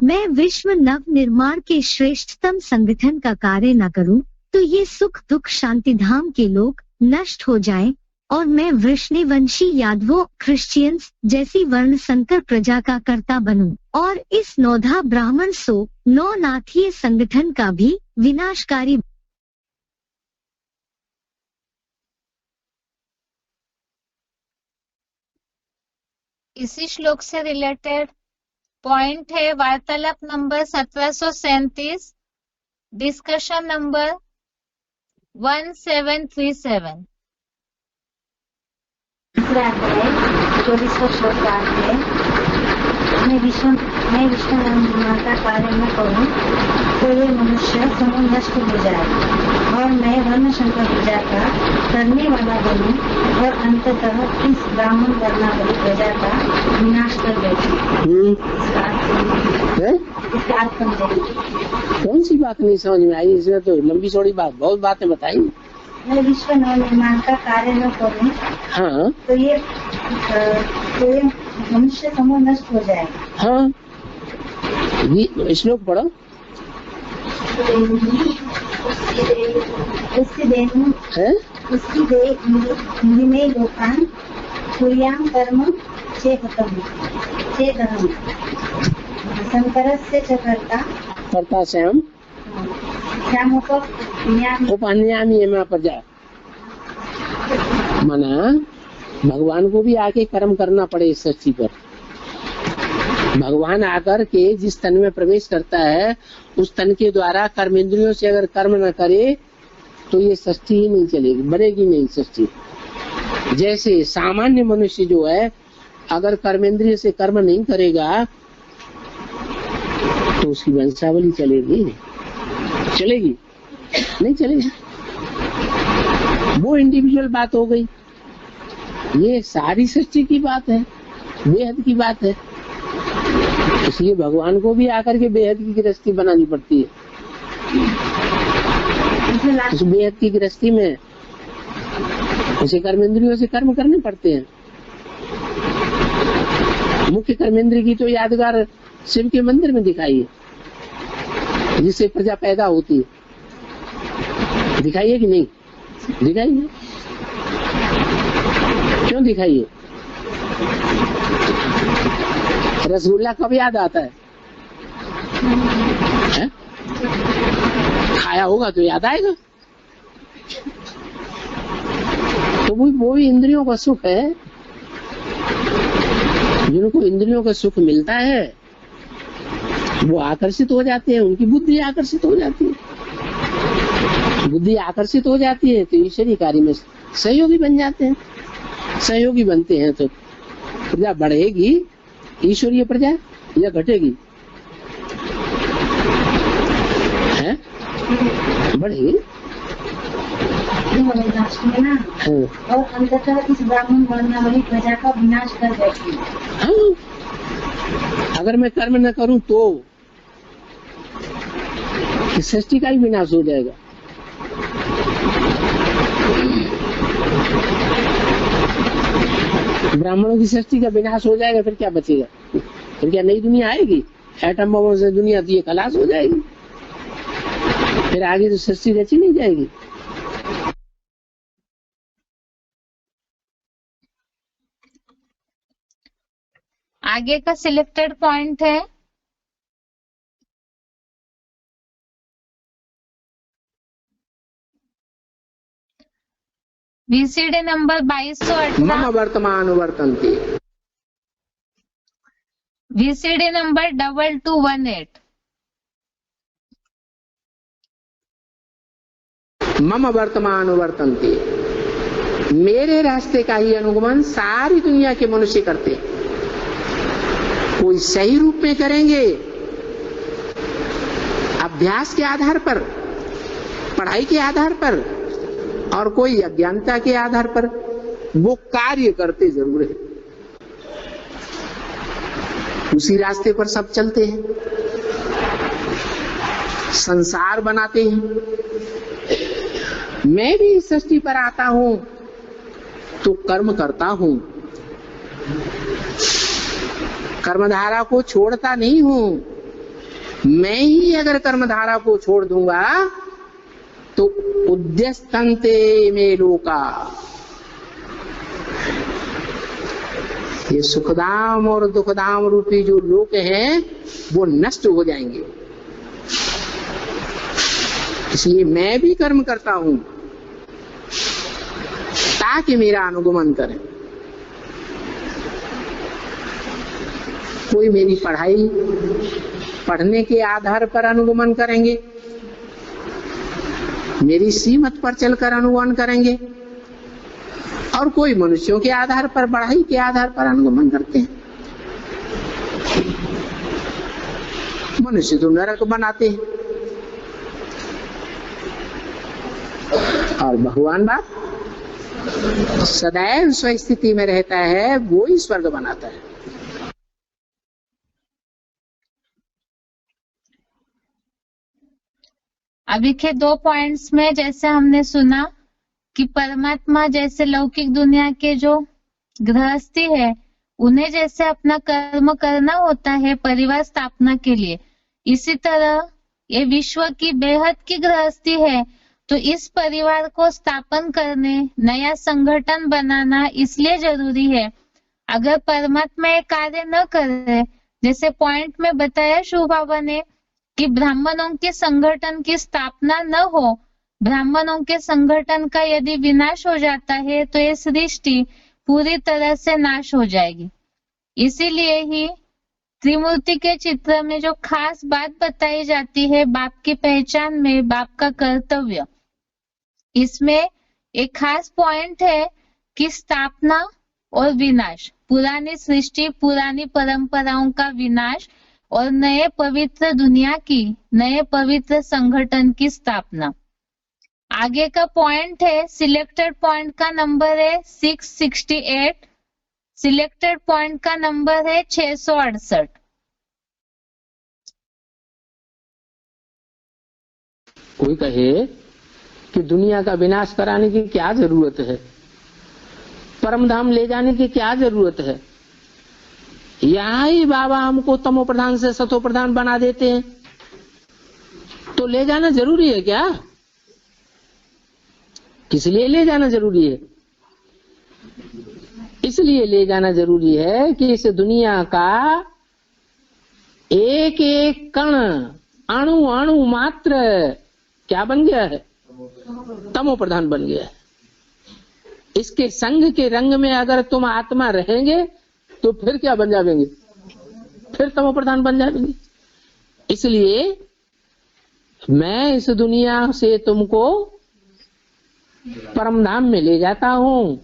मैं विश्व नव निर्माण के श्रेष्ठतम संगठन का कार्य न करूं, तो ये सुख दुख शांति धाम के लोग नष्ट हो जाएं, और मैं वृष्णिवंशी यादवों क्रिश्चियंस जैसी वर्ण संकर प्रजा का कर्ता बनूं, और इस नौधा ब्राह्मण सो नौ नाथीय संगठन का भी विनाशकारी। इसी श्लोक से रिलेटेड पॉइंट है वार्तालाप नंबर 1737, डिस्कशन नंबर 1737। 24वां श्लोक है, मैं विश्व निर्माण का कार्य न करूं, तो ये मनुष्य समूह नष्ट हो जाए, और मैं वर्ण शंकर प्रजा का करने वाला बनूं, और अंततः इस ब्राह्मण वर्णावली प्रजा का विनाश कर बैठूं। इसका अर्थ समझेंगे। कौन सी बात नहीं समझ में आई? इसमें तो लंबी चौड़ी बात, बहुत बातें बताई। मैं विश्व निर्माण का कार्य न करूं, हाँ, तो ये मनुष्य समूह नष्ट हो जाए। हाँ, ये श्लोक पढ़ो। उसकी देह लोकान कुर्याम कर्म चेतम शंकरस्य च कर्ता श्याम उपन्यामी में प्रजा। मना भगवान को भी आके कर्म करना पड़े इस सृष्टि पर। भगवान आकर के जिस तन में प्रवेश करता है, उस तन के द्वारा कर्मेंद्रियों से अगर कर्म न करे तो ये सृष्टि ही नहीं चलेगी, बनेगी नहीं सृष्टि। जैसे सामान्य मनुष्य जो है, अगर कर्मेंद्रिय से कर्म नहीं करेगा तो उसकी वंशावली चलेगी नहीं चलेगी। वो इंडिविजुअल बात हो गई। ये सारी सृष्टि की बात है, बेहद की बात है। इसलिए भगवान को भी आकर के बेहद की गृहस्थी बनानी पड़ती है। उस बेहद की गृहस्थी में उसे कर्मेंद्रियों से कर्म करने पड़ते हैं। मुख्य कर्मेंद्रिय की तो यादगार शिव के मंदिर में दिखाई है, जिससे प्रजा पैदा होती है। दिखाई है कि नहीं? दिखाई है। क्यों दिखाई है? रसगुल्ला कब याद आता है? खाया होगा तो याद आएगा। तो वो भी इंद्रियों का सुख है। जिनको इंद्रियों का सुख मिलता है वो आकर्षित हो जाते हैं, उनकी बुद्धि आकर्षित हो जाती है। बुद्धि आकर्षित हो जाती है तो ईश्वरीय कार्य में सहयोगी बन जाते हैं। सहयोगी बनते हैं तो प्रजा बढ़ेगी, ईश्वरीय प्रजा, या घटेगी? है? बढ़ेगी। और अंततः इस ब्राह्मण वर्णावली प्रजा का विनाश कर बैठी। हाँ, अगर मैं कर्म न करूं तो सृष्टि का ही विनाश हो जाएगा। ब्राह्मणों की सृष्टि का विनाश हो जाएगा, फिर क्या बचेगा? फिर क्या नई दुनिया आएगी? एटम बमों से दुनिया तो ये खलास हो जाएगी, फिर आगे तो सृष्टि रची नहीं जाएगी। आगे का सिलेक्टेड पॉइंट है VCD नंबर 2218, मम वर्तमान वर्तन्ते, VCD नंबर 2218, मम वर्तमान वर्तन्ते। मेरे रास्ते का ही अनुगमन सारी दुनिया के मनुष्य करते हैं। कोई सही रूप में करेंगे अभ्यास के आधार पर, पढ़ाई के आधार पर, और कोई अज्ञानता के आधार पर। वो कार्य करते जरूर है, उसी रास्ते पर सब चलते हैं, संसार बनाते हैं। मैं भी इस सृष्टि पर आता हूं तो कर्म करता हूं, कर्मधारा को छोड़ता नहीं हूं। मैं ही अगर कर्मधारा को छोड़ दूंगा तो उद्यस्तन्ते में लोका, ये सुखधाम और दुखधाम रूपी जो लोक हैं वो नष्ट हो जाएंगे। इसलिए मैं भी कर्म करता हूं ताकि मेरा अनुगमन करें। कोई मेरी पढ़ाई, पढ़ने के आधार पर अनुगमन करेंगे, मेरी सीमत पर चलकर अनुगमन करेंगे, और कोई मनुष्यों के आधार पर, पढ़ाई के आधार पर अनुगमन करते हैं। मनुष्य तो नरक बनाते हैं और भगवान बाप सदैव स्वस्थिति में रहता है, वो ही स्वर्ग बनाता है। अभी के 2 पॉइंट्स में जैसे हमने सुना कि परमात्मा जैसे लौकिक दुनिया के जो गृहस्थी है उन्हें जैसे अपना कर्म करना होता है परिवार स्थापना के लिए, इसी तरह ये विश्व की बेहद की गृहस्थी है। तो इस परिवार को स्थापन करने, नया संगठन बनाना इसलिए जरूरी है। अगर परमात्मा ये कार्य न करे, जैसे पॉइंट में बताया शिव बाबा ने कि ब्राह्मणों के संगठन की स्थापना न हो, ब्राह्मणों के संगठन का यदि विनाश हो जाता है तो ये सृष्टि पूरी तरह से नाश हो जाएगी। इसीलिए ही त्रिमूर्ति के चित्र में जो खास बात बताई जाती है बाप की पहचान में, बाप का कर्तव्य, इसमें एक खास पॉइंट है कि स्थापना और विनाश, पुरानी सृष्टि, पुरानी परंपराओं का विनाश और नए पवित्र दुनिया की, नए पवित्र संगठन की स्थापना। आगे का पॉइंट है, सिलेक्टेड पॉइंट का नंबर है 668, सिलेक्टेड पॉइंट का नंबर है 668। कोई कहे कि दुनिया का विनाश कराने की क्या जरूरत है, परम धाम ले जाने की क्या जरूरत है, यहाँ ही बाबा हमको तमो प्रधान से सतो प्रधान बना देते हैं, तो ले जाना जरूरी है क्या? किस लिए ले जाना जरूरी है? इसलिए ले जाना जरूरी है कि इस दुनिया का एक एक कण, अणु अणु मात्र क्या बन गया है? तमो प्रधान बन गया है। इसके संग के रंग में अगर तुम आत्मा रहेंगे तो फिर क्या बन जाएंगे? फिर तमो प्रधान बन जाएंगे। इसलिए मैं इस दुनिया से तुमको परम धाम में ले जाता हूं,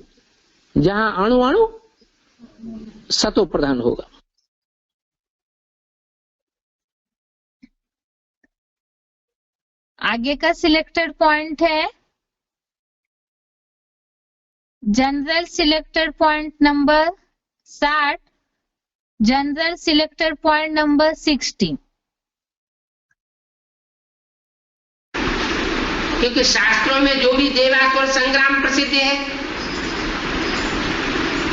जहां अणु अणु सतो प्रधान होगा। आगे का सिलेक्टेड पॉइंट है general selected point number 60, general selected point number 60। क्योंकि शास्त्रों में जो भी देवासुर संग्राम प्रसिद्ध है,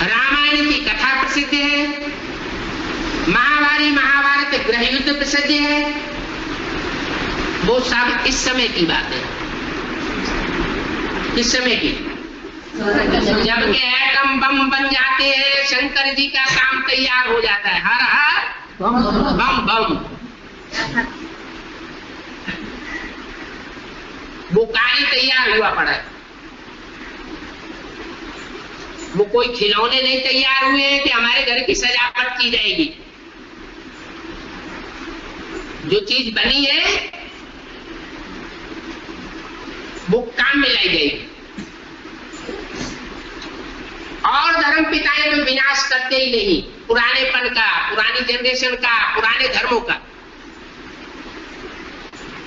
रामायण की कथा प्रसिद्ध है, महाभारत गृह युद्ध प्रसिद्ध है, वो सब इस समय की बात है। इस समय की, जब के एटम बम बन जाते हैं, शंकर जी का काम तैयार हो जाता है। हर हर बम बम, वो कार्य तैयार हुआ पड़ा है। वो कोई खिलौने नहीं तैयार हुए हैं कि हमारे घर की सजावट की जाएगी। जो चीज बनी है वो काम में लाई जाएगी। और धर्म पिताएं में विनाश करते ही नहीं, पुरानेपन का, पुरानी जनरेशन का, पुराने धर्मों का।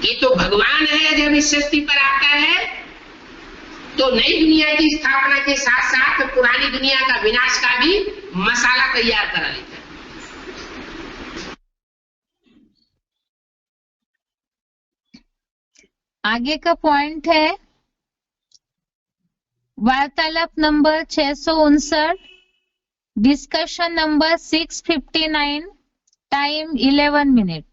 ये तो भगवान है, जब इस सृष्टि पर आता है तो नई दुनिया की स्थापना के साथ साथ पुरानी दुनिया का विनाश का भी मसाला तैयार करा लेता है। आगे का पॉइंट है वार्तालाप number 659, discussion number 659, time 11 minute.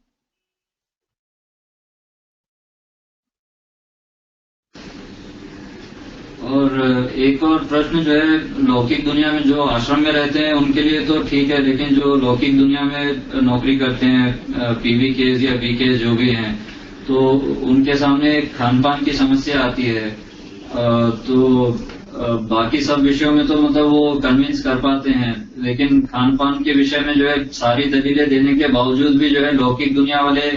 और एक और प्रश्न जो है, लौकिक दुनिया में जो आश्रम में रहते हैं उनके लिए तो ठीक है, लेकिन जो लौकिक दुनिया में नौकरी करते हैं, पीवी केस या बी केस जो भी हैं, तो उनके सामने खान पान की समस्या आती है। तो बाकी सब विषयों में तो मतलब वो कन्विंस कर पाते हैं, लेकिन खान पान के विषय में जो है सारी दलीलें देने के बावजूद भी जो है लौकिक दुनिया वाले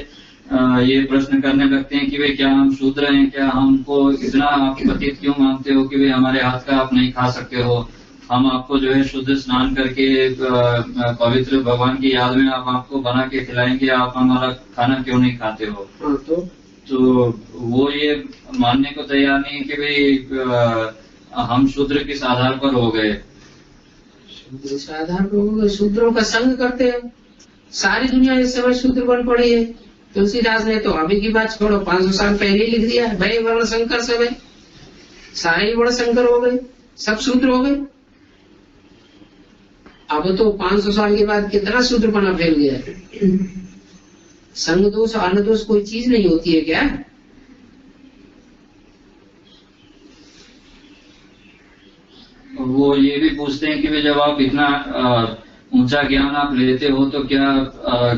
ये प्रश्न करने लगते हैं कि भाई क्या हम शूद्र हैं, क्या हमको इतना आप पतित क्यों मानते हो कि भाई हमारे हाथ का आप नहीं खा सकते हो, हम आपको जो है शुद्ध स्नान करके पवित्र भगवान की याद में आप आपको बना के खिलाएंगे, आप हमारा खाना क्यों नहीं खाते हो। तो वो ये मानने को तैयार नहीं कि भाई हम शूद्र किस आधार पर हो गए। शूद्र इस आधार पर हो गए, शूद्रों का संग करते हैं। सारी दुनिया इस समय शूद्र बन पड़ी है। तुलसीदास ने तो अभी की बात छोड़ो, 500 साल पहले ही लिख दिया, भाई वर्ण शंकर सब है, सारे ही वर्ण शंकर हो गए, सब शूद्र हो गए। अब तो 500 साल के बाद कितना शूद्र बना फैल गया है। संग दोष अन्न दोष कोई चीज नहीं होती है क्या? वो ये भी पूछते हैं कि जब आप इतना ऊंचा ज्ञान आप लेते हो तो क्या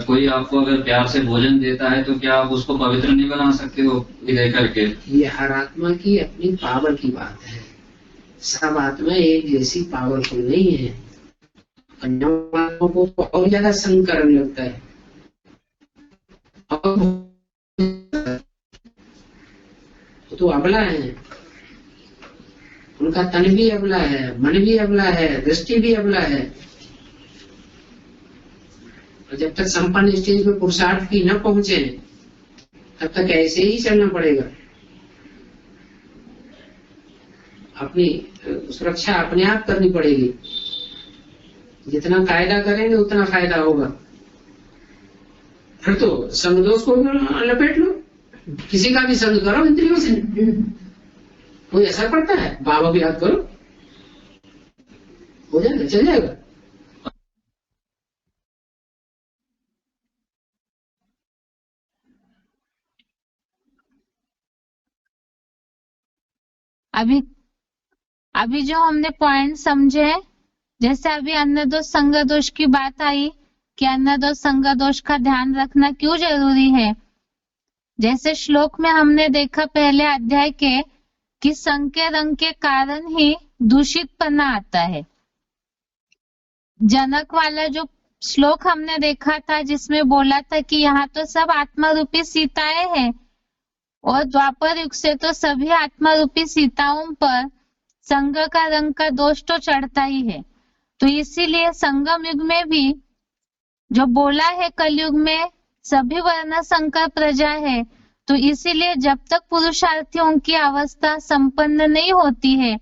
कोई आपको अगर प्यार से भोजन देता है तो क्या आप उसको पवित्र नहीं बना सकते हो दे करके? ये हर आत्मा की अपनी पावर की बात है। सब आत्मा एक जैसी पावरफुल नहीं है। अन्यों को तो और ज्यादा संग करने लगता है। तो अबला है, उनका तन भी अबला है, मन भी अबला है, दृष्टि भी अबला है। जब तक संपन्न स्टेज में पुरुषार्थ की न पहुंचे तब तक ऐसे ही चलना पड़ेगा। अपनी सुरक्षा अपने आप करनी पड़ेगी। जितना कायदा करेंगे उतना फायदा होगा। फिर तो संगदोष को लपेट लो, किसी का भी संग करो इंद्रियों से, कोई असर पड़ता है? बाबा को याद करो, हो जाएगा, चल जाएगा। अभी जो हमने पॉइंट समझे, जैसे अभी अन्न दोष संग दोष की बात आई कि अन्न दोष संग दोष का ध्यान रखना क्यों जरूरी है। जैसे श्लोक में हमने देखा पहले अध्याय के कि संग के रंग के कारण ही दूषितपना आता है। जनक वाला जो श्लोक हमने देखा था जिसमें बोला था कि यहाँ तो सब आत्मा रूपी सीताएं हैं और द्वापर युग से तो सभी आत्मा रूपी सीताओं पर संग का रंग का दोष तो चढ़ता ही है। तो इसीलिए संगम युग में भी जो बोला है कलयुग में सभी वर्ण संकर प्रजा है, तो इसीलिए जब तक पुरुषार्थियों की अवस्था संपन्न नहीं होती है,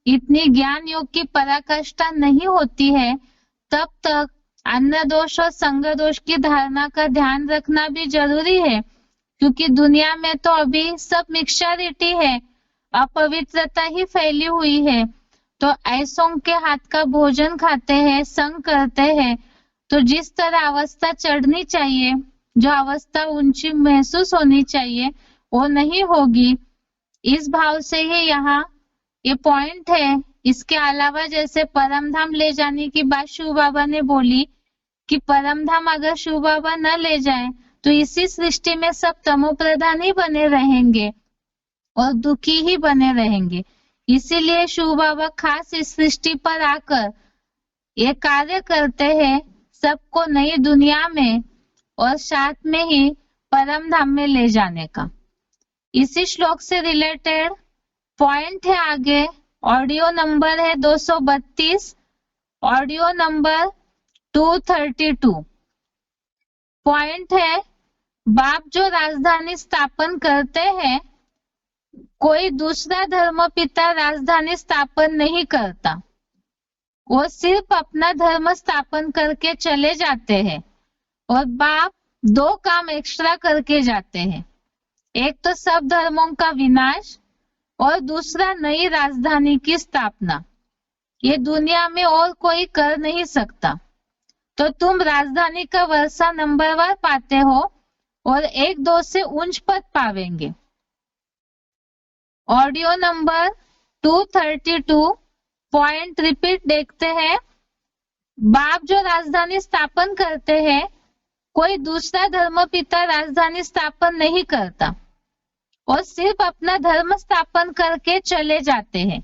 इतनी ज्ञान योग की पराकाष्ठा नहीं होती है, तब तक अन्न दोष और संग दोष की धारणा का ध्यान रखना भी जरूरी है। क्योंकि दुनिया में तो अभी सब मिक्सचरिटी है, अपवित्रता ही फैली हुई है। तो ऐसों के हाथ का भोजन खाते हैं, संग करते हैं, तो जिस तरह अवस्था चढ़नी चाहिए, जो अवस्था ऊंची महसूस होनी चाहिए, वो नहीं होगी। इस भाव से ही यहाँ ये पॉइंट है। इसके अलावा जैसे परम धाम ले जाने की बात शिव बाबा ने बोली कि परम धाम अगर शिव बाबा न ले जाए तो इसी सृष्टि में सब तमो प्रधान ही बने रहेंगे और दुखी ही बने रहेंगे। इसीलिए शिव बाबा खास इस सृष्टि पर आकर ये कार्य करते हैं, सबको नई दुनिया में और साथ में ही परम धाम में ले जाने का। इसी श्लोक से रिलेटेड पॉइंट है आगे, ऑडियो नंबर है 232, ऑडियो नंबर 232। पॉइंट है, बाप जो राजधानी स्थापन करते हैं, कोई दूसरा धर्म पिता राजधानी स्थापन नहीं करता, वो सिर्फ अपना धर्म स्थापन करके चले जाते हैं। और बाप दो काम एक्स्ट्रा करके जाते हैं, एक तो सब धर्मों का विनाश और दूसरा नई राजधानी की स्थापना। ये दुनिया में और कोई कर नहीं सकता। तो तुम राजधानी का वर्षा नंबरवार पाते हो और 1-2 से उच्च पद पावेंगे। ऑडियो नंबर 232 पॉइंट रिपीट देखते हैं। बाप जो राजधानी स्थापन करते हैं, कोई दूसरा धर्म पिता राजधानी स्थापन नहीं करता और सिर्फ अपना धर्म स्थापन करके चले जाते हैं।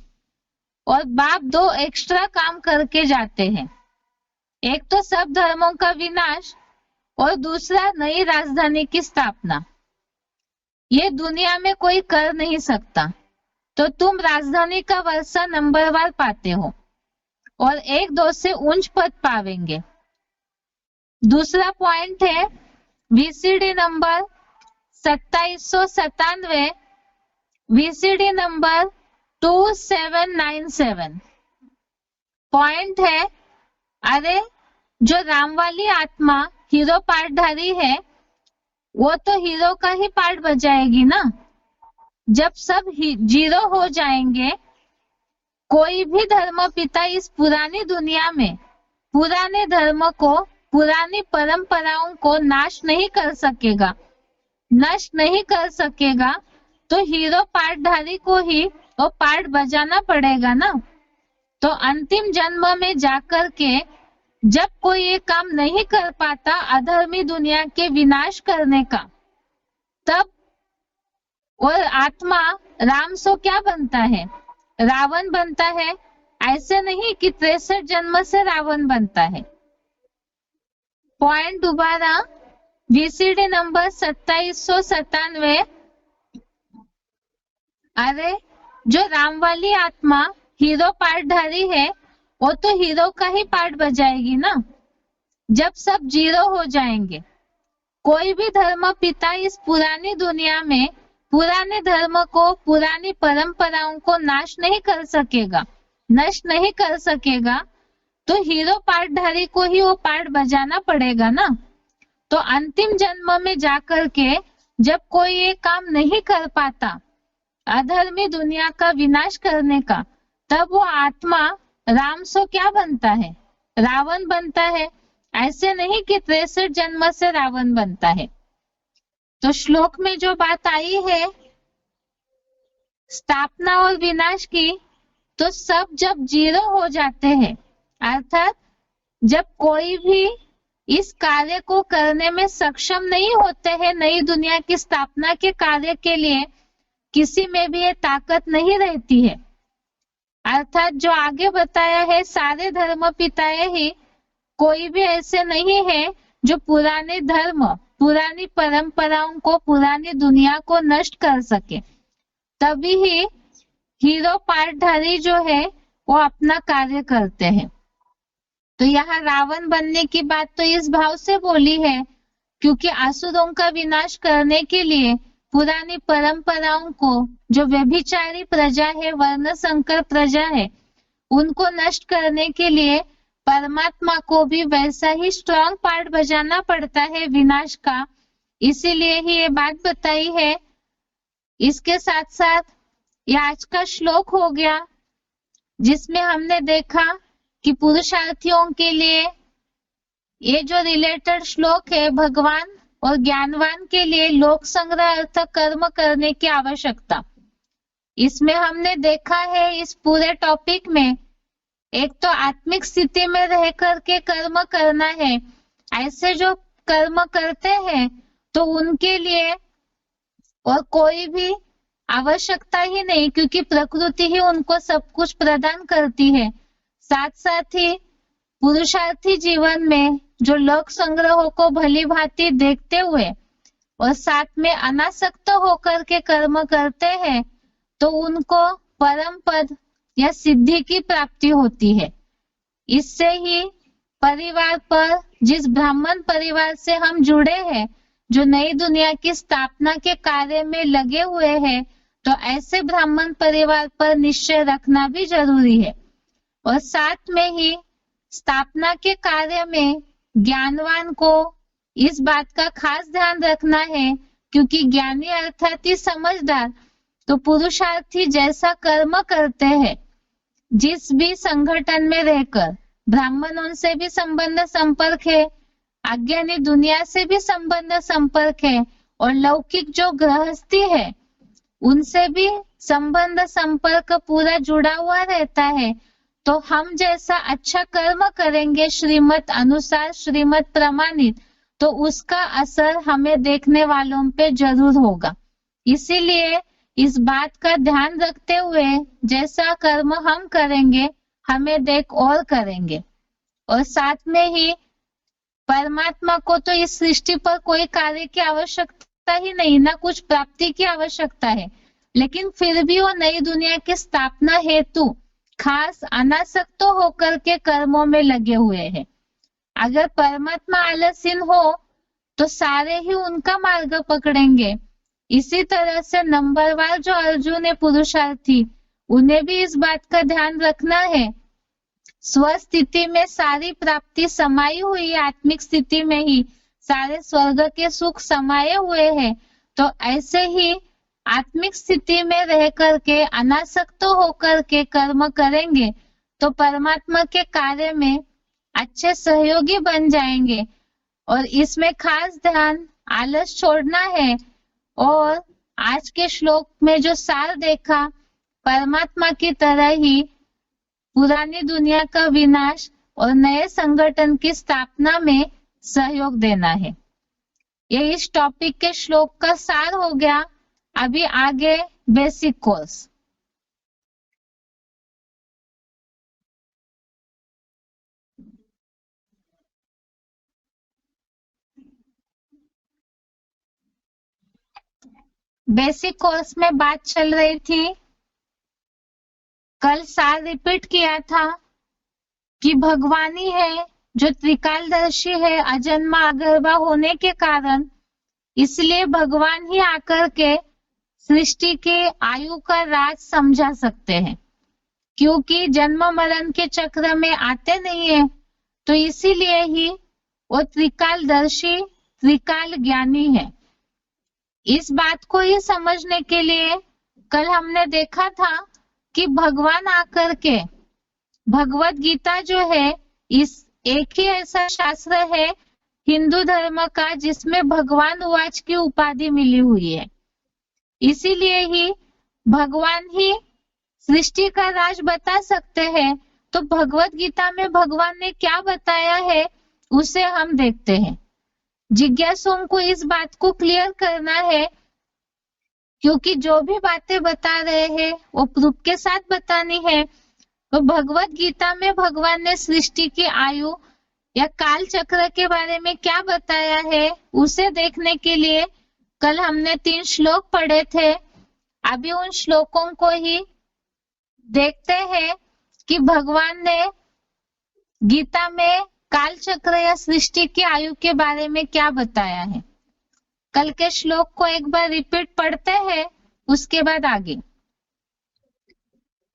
और बाप दो एक्स्ट्रा काम करके जाते हैं, एक तो सब धर्मों का विनाश और दूसरा नई राजधानी की स्थापना। ये दुनिया में कोई कर नहीं सकता। तो तुम राजधानी का वर्षा नंबरवार पाते हो और 1-2 से उच्च पद पावेंगे। दूसरा पॉइंट है VCD number 2797, VCD number 2797। Point है, अरे जो राम वाली आत्मा हीरो पार्टधारी है, वो तो हीरो का ही पार्ट बजाएगी ना। जब सब जीरो हो जाएंगे, कोई भी धर्म पिता इस पुरानी दुनिया में पुराने धर्म को, पुरानी परंपराओं को नाश नहीं कर सकेगा, नष्ट नहीं कर सकेगा। तो हीरो पार्टधारी को ही वो पार्ट बजाना पड़ेगा ना। तो अंतिम जन्म में जाकर के जब कोई ये काम नहीं कर पाता अधर्मी दुनिया के विनाश करने का, तब और आत्मा राम सो क्या बनता है? रावण बनता है। ऐसे नहीं कि 63 जन्म से रावण बनता है। पॉइंट दोबारा, वीसीडी नंबर 2797। अरे जो राम वाली आत्मा हीरो पार्टधारी है, वो तो हीरो का ही पार्ट बजाएगी ना। जब सब जीरो हो जाएंगे, कोई भी धर्म पिता इस पुरानी दुनिया में पुराने धर्म को, पुरानी परंपराओं को नाश नहीं कर सकेगा, नष्ट नहीं कर सकेगा। तो हीरो पार्टधारी को ही वो पार्ट बजाना पड़ेगा ना। तो अंतिम जन्म में जाकर के जब कोई ये काम नहीं कर पाता अधर्मी दुनिया का विनाश करने का, तब वो आत्मा राम सो क्या बनता है? रावण बनता है। ऐसे नहीं कि 63 जन्म से रावण बनता है। तो श्लोक में जो बात आई है स्थापना और विनाश की, तो सब जब जीरो हो जाते हैं, अर्थात जब कोई भी इस कार्य को करने में सक्षम नहीं होते हैं, नई दुनिया की स्थापना के कार्य के लिए किसी में भी ये ताकत नहीं रहती है। अर्थात जो आगे बताया है सारे धर्म पिताएं ही, कोई भी ऐसे नहीं है जो पुराने धर्म, पुरानी परंपराओं को, पुरानी दुनिया को नष्ट कर सके। तभी ही हीरो पार्टधारी जो है वो अपना कार्य करते हैं। तो यहाँ रावण बनने की बात तो इस भाव से बोली है क्योंकि असुरों का विनाश करने के लिए पुरानी परंपराओं को, जो व्यभिचारी प्रजा है, वर्ण संकर प्रजा है, उनको नष्ट करने के लिए परमात्मा को भी वैसा ही स्ट्रॉन्ग पार्ट बजाना पड़ता है विनाश का। इसीलिए ही ये बात बताई है। इसके साथ साथ ये आज का श्लोक हो गया जिसमें हमने देखा कि पुरुषार्थियों के लिए ये जो रिलेटेड श्लोक है, भगवान और ज्ञानवान के लिए लोक संग्रह अर्थ कर्म करने की आवश्यकता। इसमें हमने देखा है इस पूरे टॉपिक में, एक तो आत्मिक स्थिति में रह करके कर्म करना है। ऐसे जो कर्म करते हैं तो उनके लिए और कोई भी आवश्यकता ही नहीं, क्योंकि प्रकृति ही उनको सब कुछ प्रदान करती है। साथ साथ ही पुरुषार्थी जीवन में जो लोक संग्रहों को भली भांति देखते हुए और साथ में अनासक्त होकर के कर्म करते हैं तो उनको परम पद या सिद्धि की प्राप्ति होती है। इससे ही परिवार पर, जिस ब्राह्मण परिवार से हम जुड़े हैं, जो नई दुनिया की स्थापना के कार्य में लगे हुए हैं, तो ऐसे ब्राह्मण परिवार पर निश्चय रखना भी जरूरी है। और साथ में ही स्थापना के कार्य में ज्ञानवान को इस बात का खास ध्यान रखना है, क्योंकि ज्ञानी अर्थात ही समझदार तो पुरुषार्थी जैसा कर्म करते हैं, जिस भी संगठन में रहकर, ब्राह्मणों से भी संबंध संपर्क है, अज्ञानी दुनिया से भी संबंध संपर्क है, और लौकिक जो गृहस्थी है उनसे भी संबंध संपर्क पूरा जुड़ा हुआ रहता है। तो हम जैसा अच्छा कर्म करेंगे श्रीमत अनुसार, श्रीमत प्रमाणित, तो उसका असर हमें देखने वालों पे जरूर होगा। इसीलिए इस बात का ध्यान रखते हुए जैसा कर्म हम करेंगे हमें देख और करेंगे। और साथ में ही परमात्मा को तो इस सृष्टि पर कोई कार्य की आवश्यकता ही नहीं, ना कुछ प्राप्ति की आवश्यकता है, लेकिन फिर भी वो नई दुनिया की स्थापना हेतु खास अनासक्त होकर के कर्मों में लगे हुए हैं। अगर परमात्मा आलसीन हो तो सारे ही उनका मार्ग पकड़ेंगे। इसी तरह से नंबरवार जो अर्जुन है पुरुषार्थी, उन्हें भी इस बात का ध्यान रखना है। स्वस्थिति में सारी प्राप्ति समाई हुई, आत्मिक स्थिति में ही सारे स्वर्ग के सुख समाये हुए हैं। तो ऐसे ही आत्मिक स्थिति में रह करके अनासक्त होकर के कर्म करेंगे तो परमात्मा के कार्य में अच्छे सहयोगी बन जाएंगे। और इसमें खास ध्यान आलस छोड़ना है। और आज के श्लोक में जो सार देखा, परमात्मा की तरह ही पुरानी दुनिया का विनाश और नए संगठन की स्थापना में सहयोग देना है। ये इस टॉपिक के श्लोक का सार हो गया। अभी आगे बेसिक कोर्स। बेसिक कोर्स में बात चल रही थी, कल सार रिपीट किया था कि भगवान ही है जो त्रिकालदर्शी है, अजन्मा अगर्भा होने के कारण, इसलिए भगवान ही आकर के सृष्टि के आयु का राज समझा सकते हैं, क्योंकि जन्म मरण के चक्र में आते नहीं है। तो इसीलिए ही वो त्रिकालदर्शी, त्रिकाल ज्ञानी है। इस बात को ही समझने के लिए कल हमने देखा था कि भगवान आकर के भगवत गीता जो है इस एक ही ऐसा शास्त्र है हिंदू धर्म का जिसमें भगवान उवाच की उपाधि मिली हुई है। इसीलिए ही भगवान ही सृष्टि का राज बता सकते हैं। तो भगवत गीता में भगवान ने क्या बताया है उसे हम देखते हैं। जिज्ञासुओं को इस बात को क्लियर करना है क्योंकि जो भी बातें बता रहे हैं वो प्रूफ के साथ बतानी है। तो भगवत गीता में भगवान ने सृष्टि की आयु या काल चक्र के बारे में क्या बताया है उसे देखने के लिए कल हमने 3 श्लोक पढ़े थे। अभी उन श्लोकों को ही देखते हैं कि भगवान ने गीता में काल चक्र या सृष्टि की आयु के बारे में क्या बताया है। कल के श्लोक को एक बार रिपीट पढ़ते हैं, उसके बाद आगे।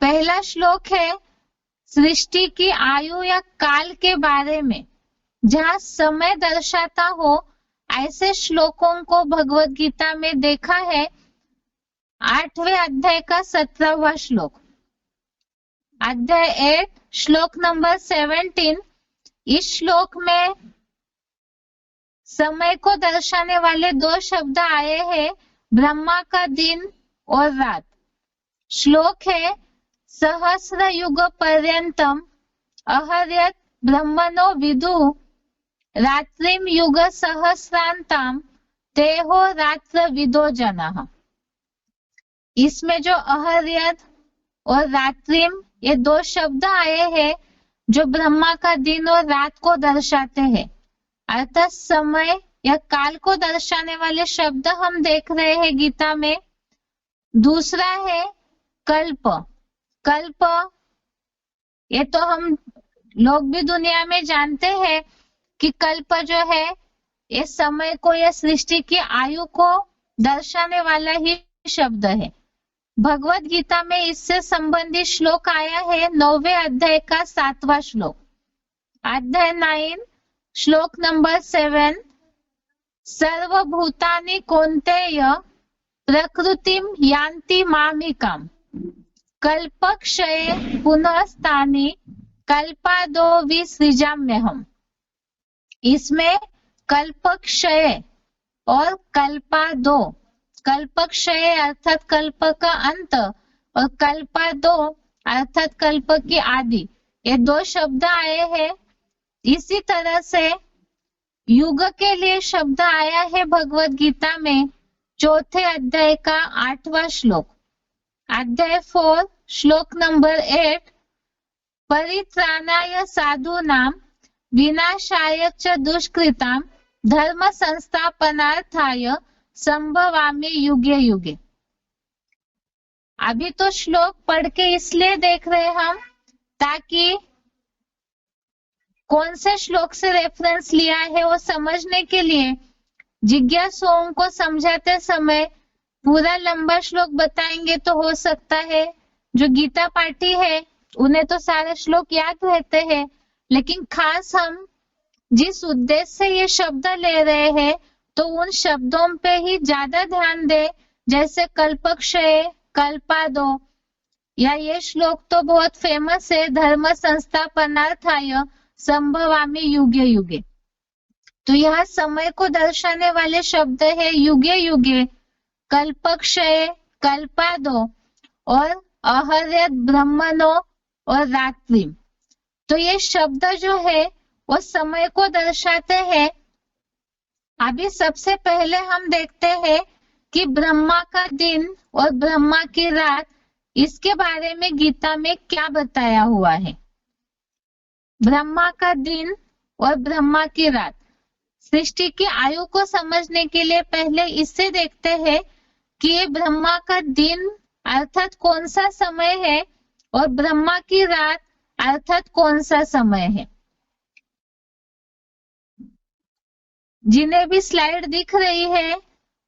पहला श्लोक है सृष्टि की आयु या काल के बारे में, जहाँ समय दर्शाता हो ऐसे श्लोकों को भगवत गीता में देखा है। 8वें अध्याय का 17वां श्लोक, अध्याय 8 श्लोक नंबर 17। इस श्लोक में समय को दर्शाने वाले 2 शब्द आए हैं, ब्रह्मा का दिन और रात। श्लोक है सहस्र युग पर्यंतम अहर्यत ब्रह्मणो विदु रात्रिम युग सहस्रांताम तेहो रात्र विदो जनः। इसमें जो अहर्यत और रात्रिम ये 2 शब्द आए हैं जो ब्रह्मा का दिन और रात को दर्शाते हैं, अर्थात समय या काल को दर्शाने वाले शब्द हम देख रहे हैं गीता में। दूसरा है कल्प। कल्प ये तो हम लोग भी दुनिया में जानते हैं कि कल्प जो है ये समय को या सृष्टि की आयु को दर्शाने वाला ही शब्द है। भगवत गीता में इससे संबंधित श्लोक आया है 9वें अध्याय का 7वां श्लोक, अध्याय 9 श्लोक नंबर 7। सर्वभूतानि कौन्तेय प्रकृतिम यान्ति मामिकाम कल्पक्षये पुनस्तानि कल्पादो विसृजाम्यहम्। इसमें कल्पक्षय और कल्पादो, कल्पक्षय अर्थात कल्प का अंत और कल्पादो अर्थात कल्प की आदि, ये 2 शब्द आए हैं। इसी तरह से युग के लिए शब्द आया है भगवत गीता में 4थे अध्याय का 8वां श्लोक, अध्याय 4 श्लोक नंबर 8। परित्राणाय साधूनां विनाशाय च दुष्कृतां धर्म संस्थापनार्थाय संभवामि युगे युगे। अभी तो श्लोक पढ़ के इसलिए देख रहे हम ताकि कौन से श्लोक से रेफरेंस लिया है वो समझने के लिए। जिज्ञासुओं को समझाते समय पूरा लंबा श्लोक बताएंगे तो हो सकता है जो गीता पाठी है उन्हें तो सारे श्लोक याद रहते हैं, लेकिन खास हम जिस उद्देश्य से ये शब्द ले रहे हैं तो उन शब्दों पे ही ज्यादा ध्यान दे, जैसे कल्पक्षय, कल्पादो, या ये श्लोक तो बहुत फेमस है धर्म संस्थापनार्थाय संभवामि युगे युगे। तो यहाँ समय को दर्शाने वाले शब्द है युगे युगे, कल्पक्षय, कल्पादो और अहर्यत ब्रह्मणो और रात्रि। तो ये शब्द जो है वो समय को दर्शाते हैं। अभी सबसे पहले हम देखते हैं कि ब्रह्मा का दिन और ब्रह्मा की रात, इसके बारे में गीता में क्या बताया हुआ है। ब्रह्मा का दिन और ब्रह्मा की रात, सृष्टि की आयु को समझने के लिए पहले इससे देखते हैं कि ये ब्रह्मा का दिन अर्थात कौन सा समय है और ब्रह्मा की रात अर्थात कौन सा समय है। जिन्हें भी स्लाइड दिख रही है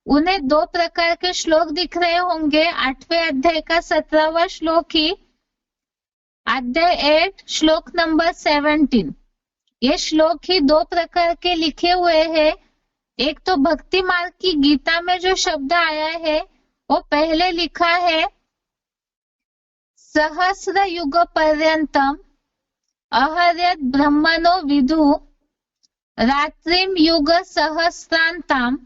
उन्हें 2 प्रकार के श्लोक दिख रहे होंगे। 8वें अध्याय का 17वां श्लोक ही अध्याय 8 श्लोक नंबर 17। ये श्लोक ही 2 प्रकार के लिखे हुए हैं। एक तो भक्ति मार्ग की गीता में जो शब्द आया है वो पहले लिखा है सहस्र युग पर्यंतम अहर्यत ब्रह्मणो विदु रात्रिम युग सहस्रांताम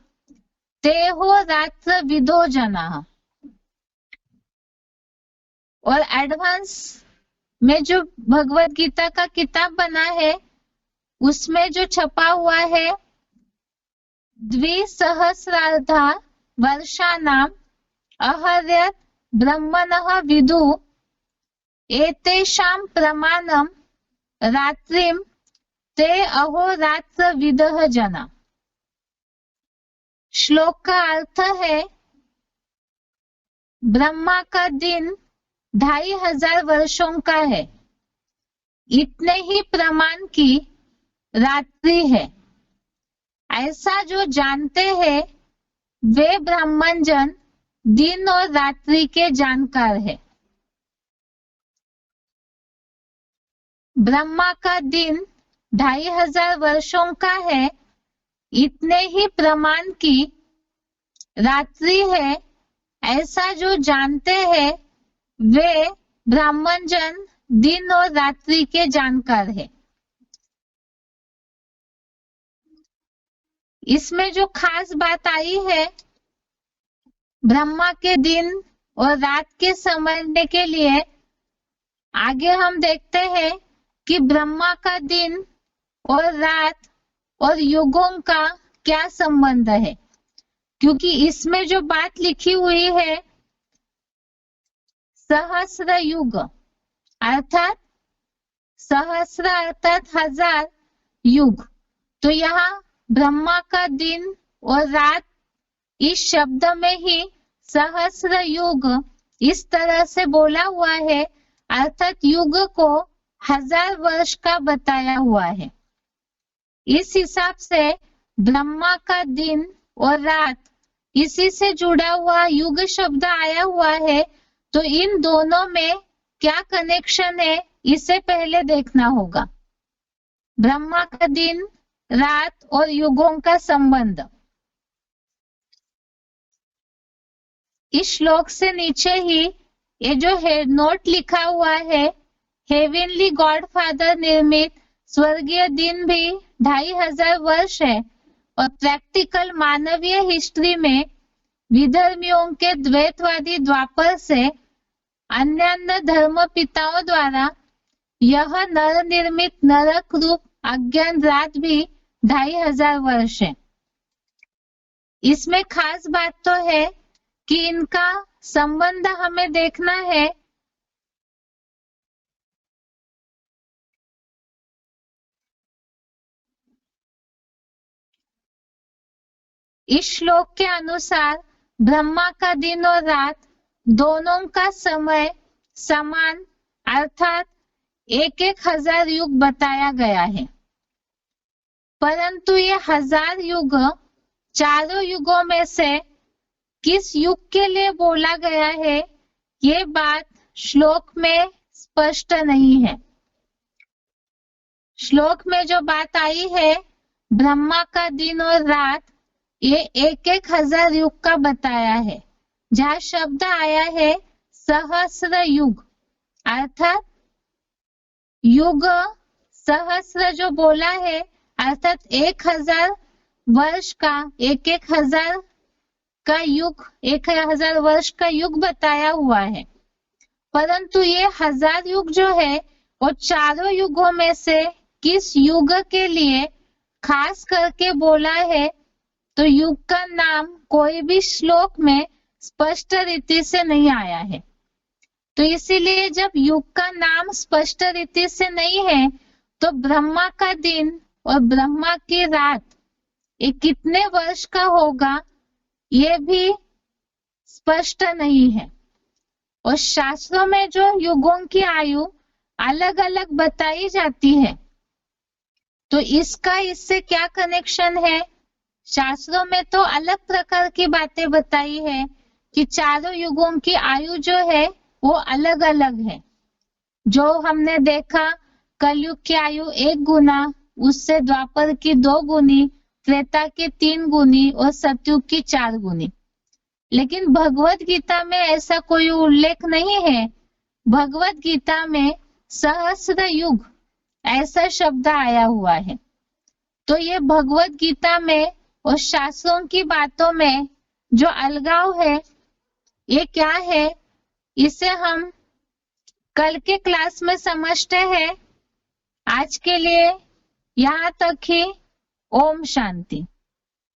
तेहो रात्र विदो जना। और एडवांस में जो भगवत गीता का किताब बना है उसमें जो छपा हुआ है द्विसहस्रार्धा वर्षाणाम अहर्यत ब्रह्मणः विदु एतेषां प्रमाणम रात्रिम ते अहोरात्र विदः जना। श्लोक का अर्थ है ब्रह्मा का दिन 2500 वर्षों का है, इतने ही प्रमाण की रात्रि है। ऐसा जो जानते हैं वे ब्राह्मण जन दिन और रात्रि के जानकार है। ब्रह्मा का दिन 2500 वर्षों का है, इतने ही प्रमाण की रात्रि है। ऐसा जो जानते हैं वे ब्राह्मण जन दिन और रात्रि के जानकार है। इसमें जो खास बात आई है ब्रह्मा के दिन और रात के समझने के लिए, आगे हम देखते हैं कि ब्रह्मा का दिन और रात और युगों का क्या संबंध है, क्योंकि इसमें जो बात लिखी हुई है सहस्र युग अर्थात सहस्र अर्थात 1000 युग, तो यहाँ ब्रह्मा का दिन और रात इस शब्द में ही सहस्र युग इस तरह से बोला हुआ है, अर्थात युग को 1000 वर्ष का बताया हुआ है। इस हिसाब से ब्रह्मा का दिन और रात इसी से जुड़ा हुआ युग शब्द आया हुआ है, तो इन दोनों में क्या कनेक्शन है इसे पहले देखना होगा। ब्रह्मा का दिन, रात और युगों का संबंध। इस श्लोक से नीचे ही ये जो हेड नोट लिखा हुआ है, हेवनली गॉडफादर निर्मित स्वर्गीय दिन भी 2500 वर्ष है और प्रैक्टिकल मानवीय हिस्ट्री में विधर्मियों के द्वैतवादी द्वापर से अन्य धर्म पिताओं द्वारा यह नर निर्मित नरक रूप अज्ञान रात भी 2500 वर्ष है। इसमें खास बात तो है कि इनका संबंध हमें देखना है। इस श्लोक के अनुसार ब्रह्मा का दिन और रात दोनों का समय समान अर्थात 1000 युग बताया गया है, परंतु ये 1000 युग चारों युगों में से किस युग के लिए बोला गया है ये बात श्लोक में स्पष्ट नहीं है। श्लोक में जो बात आई है ब्रह्मा का दिन और रात ये 1000 युग का बताया है, जहाँ शब्द आया है सहस्र युग अर्थात युग सहस्र जो बोला है अर्थात 1000 वर्ष का 1000 का युग 1000 वर्ष का युग बताया हुआ है, परंतु ये 1000 युग जो है वो चारों युगों में से किस युग के लिए खास करके बोला है, तो युग का नाम कोई भी श्लोक में स्पष्ट रीति से नहीं आया है। तो इसीलिए जब युग का नाम स्पष्ट रीति से नहीं है तो ब्रह्मा का दिन और ब्रह्मा की रात ये कितने वर्ष का होगा ये भी स्पष्ट नहीं है। और शास्त्रों में जो युगों की आयु अलग अलग बताई जाती है, तो इसका इससे क्या कनेक्शन है। शास्त्रों में तो अलग प्रकार की बातें बताई है कि चारों युगों की आयु जो है वो अलग अलग है। जो हमने देखा कलयुग की आयु 1 गुना, उससे द्वापर की 2 गुनी, त्रेता के 3 गुनी और सतयुग की 4 गुनी। लेकिन भगवत गीता में ऐसा कोई उल्लेख नहीं है। भगवत गीता में सहस्त्र युग ऐसा शब्द आया हुआ है। तो ये भगवत गीता में और शास्त्रों की बातों में जो अलगाव है, ये क्या है, इसे हम कल के क्लास में समझते हैं। आज के लिए यहाँ तक ही। ओम शांति।